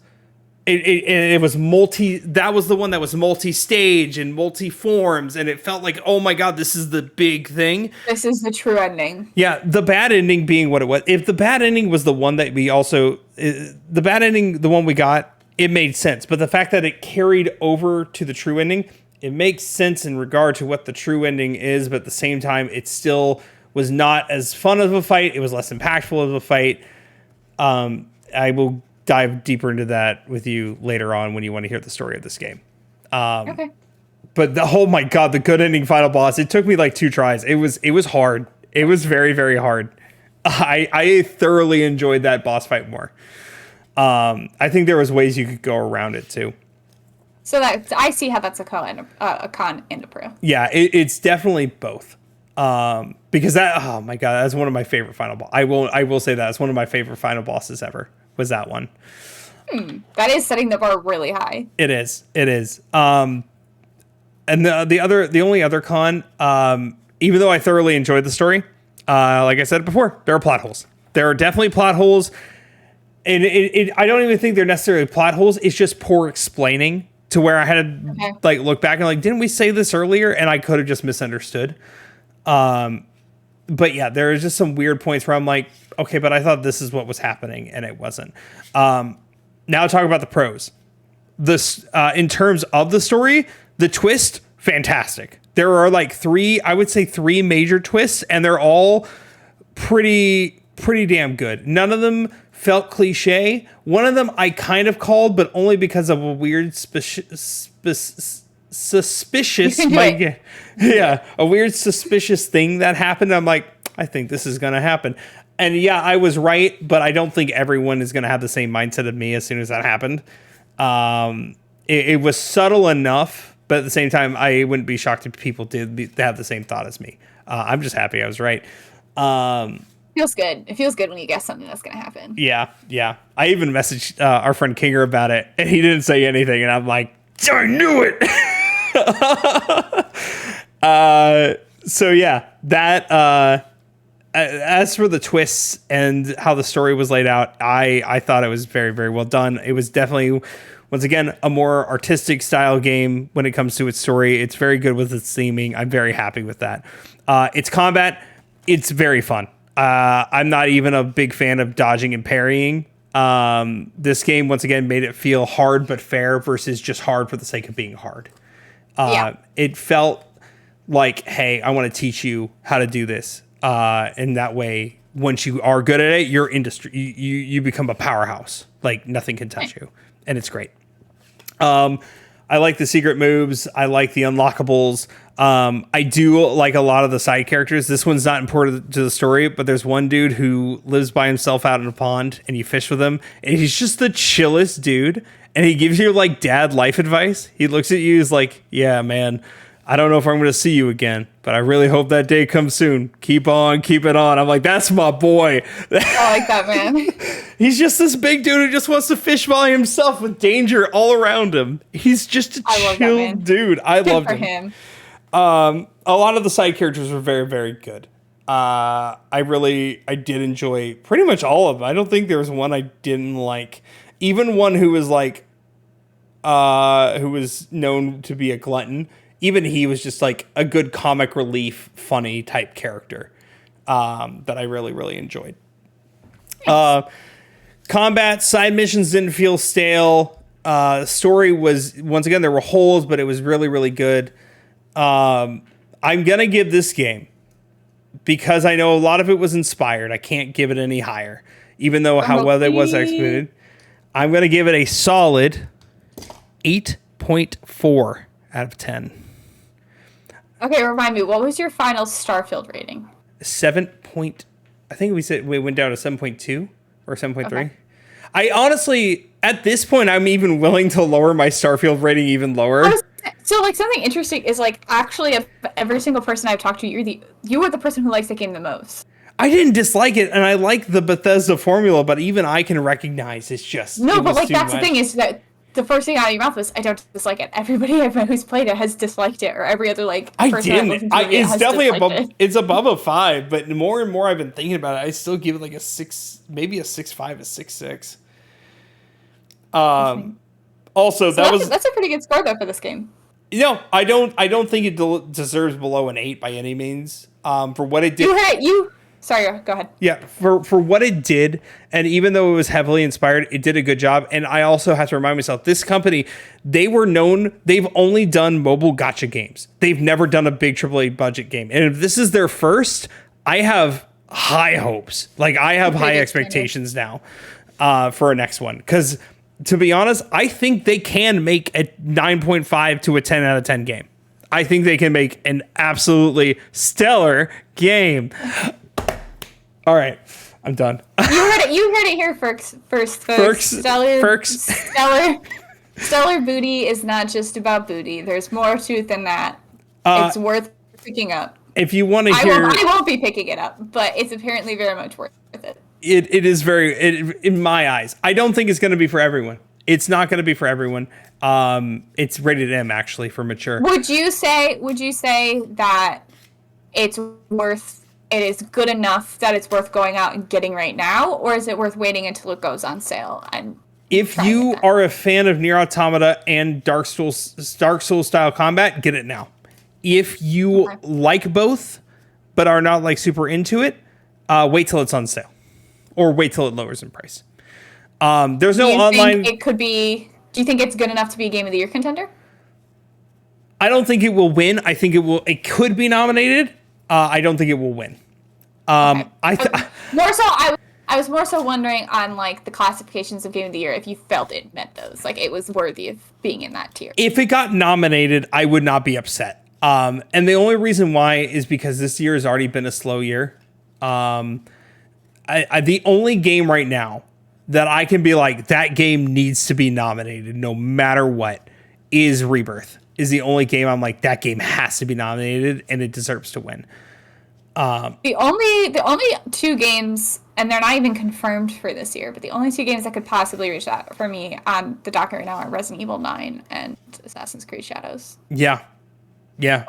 It was that was the one that was multi-stage and multi-forms, and it felt like, oh my god, this is the big thing. This is the true ending. Yeah, the bad ending being what it was. If the bad ending was the one that we also, the bad ending, the one we got, it made sense. But the fact that it carried over to the true ending, it makes sense in regard to what the true ending is, but at the same time, it still was not as fun of a fight. It was less impactful of a fight. I will dive deeper into that with you later on when you want to hear the story of this game. Okay. But oh my god, the good ending final boss, it took me like 2 tries. It was hard. It was very, very hard. I thoroughly enjoyed that boss fight more. I think there was ways you could go around it too. So that I see how that's a con and a pro. Yeah, it's definitely both. Because oh my god, that's one of my favorite final boss. I will say that it's one of my favorite final bosses ever. Was that one? That is setting the bar really high. It is. And the only other con, even though I thoroughly enjoyed the story, like I said before, there are plot holes. There are definitely plot holes, and I don't even think they're necessarily plot holes. It's just poor explaining, to where I had to like look back and like, didn't we say this earlier? And I could have just misunderstood. But yeah, there are just some weird points where I'm like, okay, but I thought this is what was happening, and it wasn't. Now talk about the pros. This, in terms of the story, the twist, fantastic. There are like 3 major twists, and they're all pretty damn good. None of them felt cliche. One of them I kind of called, but only because of a weird a weird suspicious thing that happened. I'm like, I think this is going to happen. And yeah, I was right, but I don't think everyone is going to have the same mindset of me as soon as that happened. It was subtle enough, but at the same time, I wouldn't be shocked if people did have the same thought as me. I'm just happy I was right. Feels good. It feels good when you guess something that's going to happen. Yeah. I even messaged our friend Kinger about it, and he didn't say anything, and I'm like, I knew it! So yeah, that as for the twists and how the story was laid out, I thought it was very, very well done. It was definitely, once again, a more artistic style game when it comes to its story. It's very good with its theming. I'm very happy with that. Its combat, it's very fun. I'm not even a big fan of dodging and parrying. This game, once again, made it feel hard but fair versus just hard for the sake of being hard. It felt like, hey, I want to teach you how to do this. And that way, once you are good at it, your industry, you become a powerhouse. Like nothing can touch you. And it's great. I like the secret moves. I like the unlockables. I do like a lot of the side characters. This one's not important to the story, but there's one dude who lives by himself out in a pond, and you fish with him, and he's just the chillest dude. And he gives you like dad life advice. He looks at you, he's like, yeah, man, I don't know if I'm going to see you again, but I really hope that day comes soon. Keep on, keep it on. I'm like, that's my boy. I like that, man. He's just this big dude who just wants to fish by himself with danger all around him. He's just a chill dude. I loved him. A lot of the side characters were very, very good. I did enjoy pretty much all of them. I don't think there was one I didn't like. Even one who was like, who was known to be a glutton. even he was just like a good comic relief, funny type character that I really, really enjoyed. Combat side missions didn't feel stale. Story was, once again, there were holes, but it was really, really good. I'm gonna give this game, because I know a lot of it was inspired, I can't give it any higher, even though how well it was executed. I'm gonna give it a solid 8.4 out of 10. Okay, remind me, what was your final Starfield rating? 7 point. I think we went down to 7.2 or 7.3. Okay. I honestly, at this point, I'm even willing to lower my Starfield rating even lower. So, like, something interesting is, like, actually, of every single person I've talked to, you are the person who likes the game the most. I didn't dislike it, and I like the Bethesda formula, but even I can recognize it's just no. But like, that's the thing is that the first thing out of your mouth was, I don't dislike it. Everybody who's played it has disliked it, or every other like person I didn't. It's definitely above. It. It's above a 5, but more and more I've been thinking about it. I still give it like a 6, maybe a 6.5, a 6.6. Also, So that's a pretty good score though for this game. No, I don't think it deserves below an 8 by any means. For what it did. Sorry, go ahead. Yeah, for what it did, and even though it was heavily inspired, it did a good job. And I also have to remind myself, this company, they've only done mobile gacha games. They've never done a big AAA budget game. And if this is their first, I have high hopes. Like, I have high expectations now for a next one. Because, to be honest, I think they can make a 9.5 to a 10 out of 10 game. I think they can make an absolutely stellar game. All right, I'm done. You heard it here first, folks. Stellar booty is not just about booty. There's more to it than that. It's worth picking up. If you want to hear, I won't be picking it up, but it's apparently very much worth it. It is in my eyes. I don't think it's going to be for everyone. It's not going to be for everyone. It's rated M actually for mature. Would you say that it is good enough that it's worth going out and getting right now, or is it worth waiting until it goes on sale? If you are a fan of Nier Automata and Dark Souls style combat, get it now. If you like both, but are not like super into it, wait till it's on sale, or wait till it lowers in price. There's no online. It could be. Do you think it's good enough to be a Game of the Year contender? I don't think it will win. I think it will. It could be nominated. I don't think it will win. Okay. I was more so wondering on like the classifications of Game of the Year if you felt it met those, like it was worthy of being in that tier. If it got nominated, I would not be upset. And the only reason why is because this year has already been a slow year. The only game right now that I can be like, that game needs to be nominated no matter what, is Rebirth. Is the only game I'm like, that game has to be nominated and it deserves to win. The only two games, and they're not even confirmed for this year, but the only two games that could possibly reach that for me on the docket right now are Resident Evil 9 and Assassin's Creed Shadows. Yeah.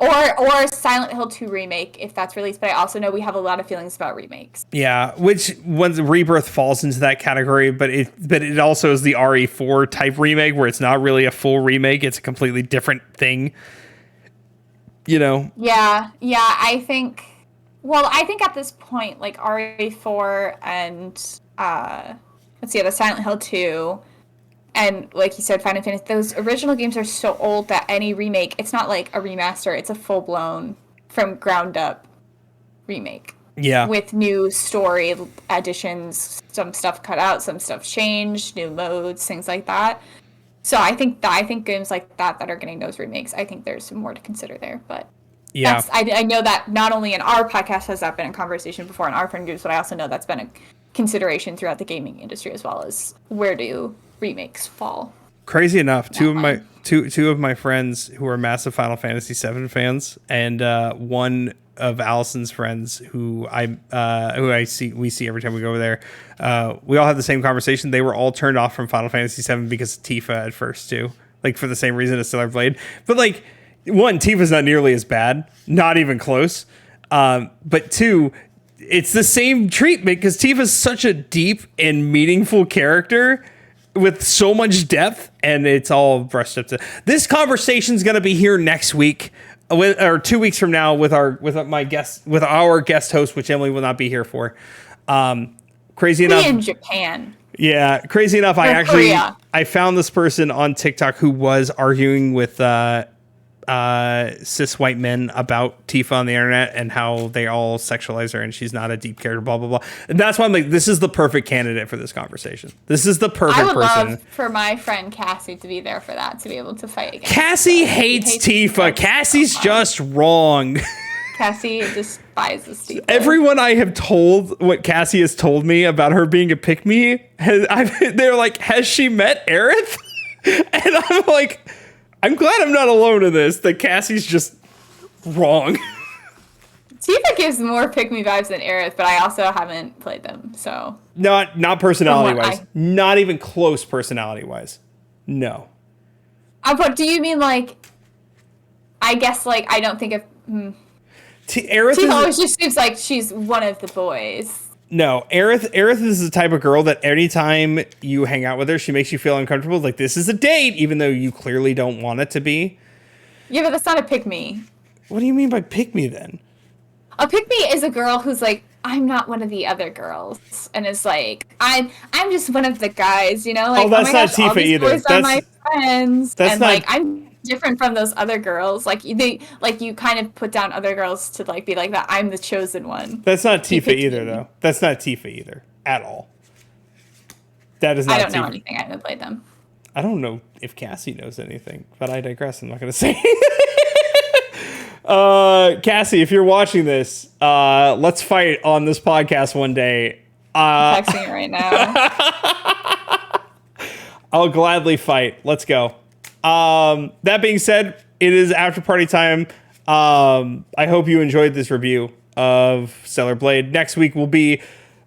Or Silent Hill 2 remake if that's released, but I also know we have a lot of feelings about remakes. Yeah, which once Rebirth falls into that category, but it also is the RE4 type remake where it's not really a full remake, it's a completely different thing. You know? Yeah, I think at this point, like RE4 and the Silent Hill 2 and like you said, Final Fantasy, those original games are so old that any remake, it's not like a remaster, it's a full-blown, from ground up remake. Yeah. With new story additions, some stuff cut out, some stuff changed, new modes, things like that. So I think games like that are getting those remakes, I think there's more to consider there. But yeah, I know that not only in our podcast has that been a conversation before in our friend groups, but I also know that's been a consideration throughout the gaming industry as well, as where do remakes fall. Crazy enough, two of my friends who are massive Final Fantasy VII fans, and one of Allison's friends who we see every time we go over there. We all had the same conversation. They were all turned off from Final Fantasy VII because of Tifa at first too, like for the same reason as Stellar Blade. But like, one, Tifa's not nearly as bad, not even close. But two, it's the same treatment because Tifa's such a deep and meaningful character with so much depth, and it's all brushed up to this conversation's going to be here next week or 2 weeks from now with our guest host, which Emily will not be here for. Crazy enough, in Japan. Yeah, crazy enough, I found this person on TikTok who was arguing with cis white men about Tifa on the internet and how they all sexualize her and she's not a deep character, blah blah blah. And that's why I'm like, this is the perfect candidate for this conversation. This is the perfect person. I would love for my friend Cassie to be there for that, to be able to fight against Cassie hates Tifa. Cassie's just wrong. Cassie despises Tifa. Everyone I have told what Cassie has told me about her being a pick-me, they're like, has she met Aerith? And I'm like, I'm glad I'm not alone in this, that Cassie's just wrong. Tifa gives more pick-me vibes than Aerith, but I also haven't played them, so. Not personality-wise. Not even close personality-wise. No. But do you mean, like, I guess, like, I don't think of... Tifa always just seems like she's one of the boys. No, Aerith is the type of girl that anytime you hang out with her, she makes you feel uncomfortable. Like, this is a date, even though you clearly don't want it to be. Yeah, but that's not a pick-me. What do you mean by pick-me, then? A pick-me is a girl who's like, I'm not one of the other girls, and is like, I'm just one of the guys, you know? Like, that's not Tifa all these either. Boys are my friends, and not, like, I'm different from those other girls. Like, you kind of put down other girls to like be like that. I'm the chosen one. That's not Tifa either, though. That's not Tifa either at all. That is not. I don't know anything. I haven't played them. I don't know if Cassie knows anything, but I digress. I'm not going to say. Cassie, if you're watching this, let's fight on this podcast one day. I'm texting you right now. I'll gladly fight. Let's go. That being said, it is after party time. I hope you enjoyed this review of Stellar Blade. Next week will be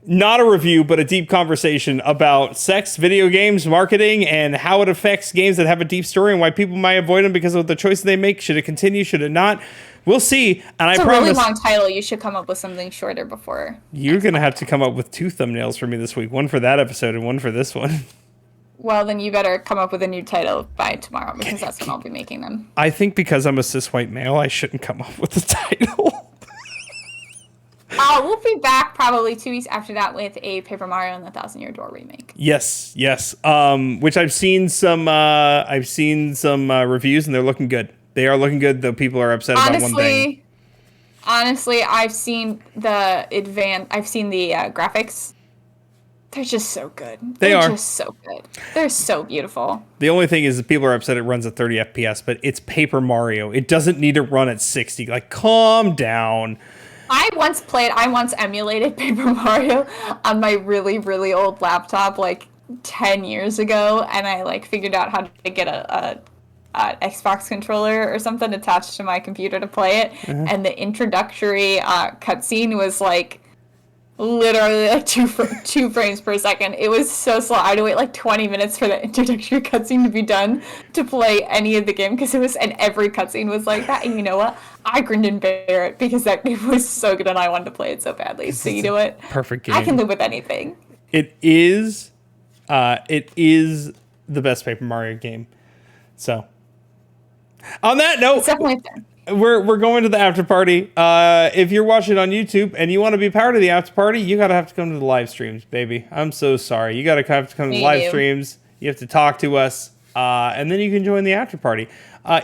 not a review, but a deep conversation about sex, video games, marketing, and how it affects games that have a deep story and why people might avoid them because of the choices they make. Should it continue? Should it not? We'll see. And it's I promise. It's a really long title. You should come up with something shorter before. You're going to have to come up with 2 thumbnails for me this week. One for that episode and one for this one. Well, then you better come up with a new title by tomorrow, because that's when I'll be making them. I think because I'm a cis white male, I shouldn't come up with a title. We'll be back probably 2 weeks after that with a Paper Mario and the Thousand Year Door remake. Yes. Which I've seen some reviews and they're looking good. They are looking good, though people are upset about one thing. Honestly, I've seen the graphics. They're just so good. They're just so good. They're so beautiful. The only thing is that people are upset it runs at 30 FPS, but it's Paper Mario. It doesn't need to run at 60. Like, calm down. I once emulated Paper Mario on my really, really old laptop, like 10 years ago, and I like figured out how to get a Xbox controller or something attached to my computer to play it, and the introductory cutscene was like literally like two frames per second. It was so slow. I had to wait like 20 minutes for the introductory cutscene to be done to play any of the game, because every cutscene was like that. And you know what? I grinned and bear it because that game was so good and I wanted to play it so badly. So you know what? Perfect game. I can live with anything. It is the best Paper Mario game. So on that note, it's definitely fun. We're going to the after party. If you're watching on YouTube and you want to be part of the after party, you gotta have to come to the live streams, baby. I'm so sorry. You gotta have to come to the live streams. You have to talk to us, and then you can join the after party.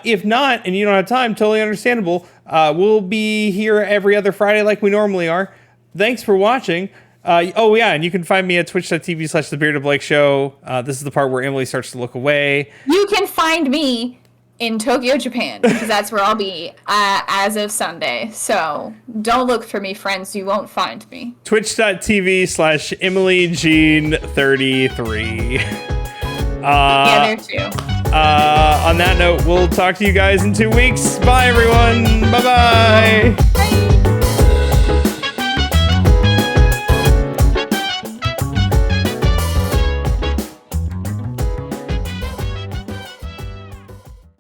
If not, and you don't have time, totally understandable. We'll be here every other Friday like we normally are. Thanks for watching. And you can find me at twitch.tv/thebeardedblake show. This is the part where Emily starts to look away. You can find me in Tokyo, Japan, because that's where I'll be as of Sunday. So don't look for me, friends. You won't find me. Twitch.tv/EmilyJean33. Yeah, there too. On that note, we'll talk to you guys in 2 weeks. Bye, everyone. Bye-bye. Bye.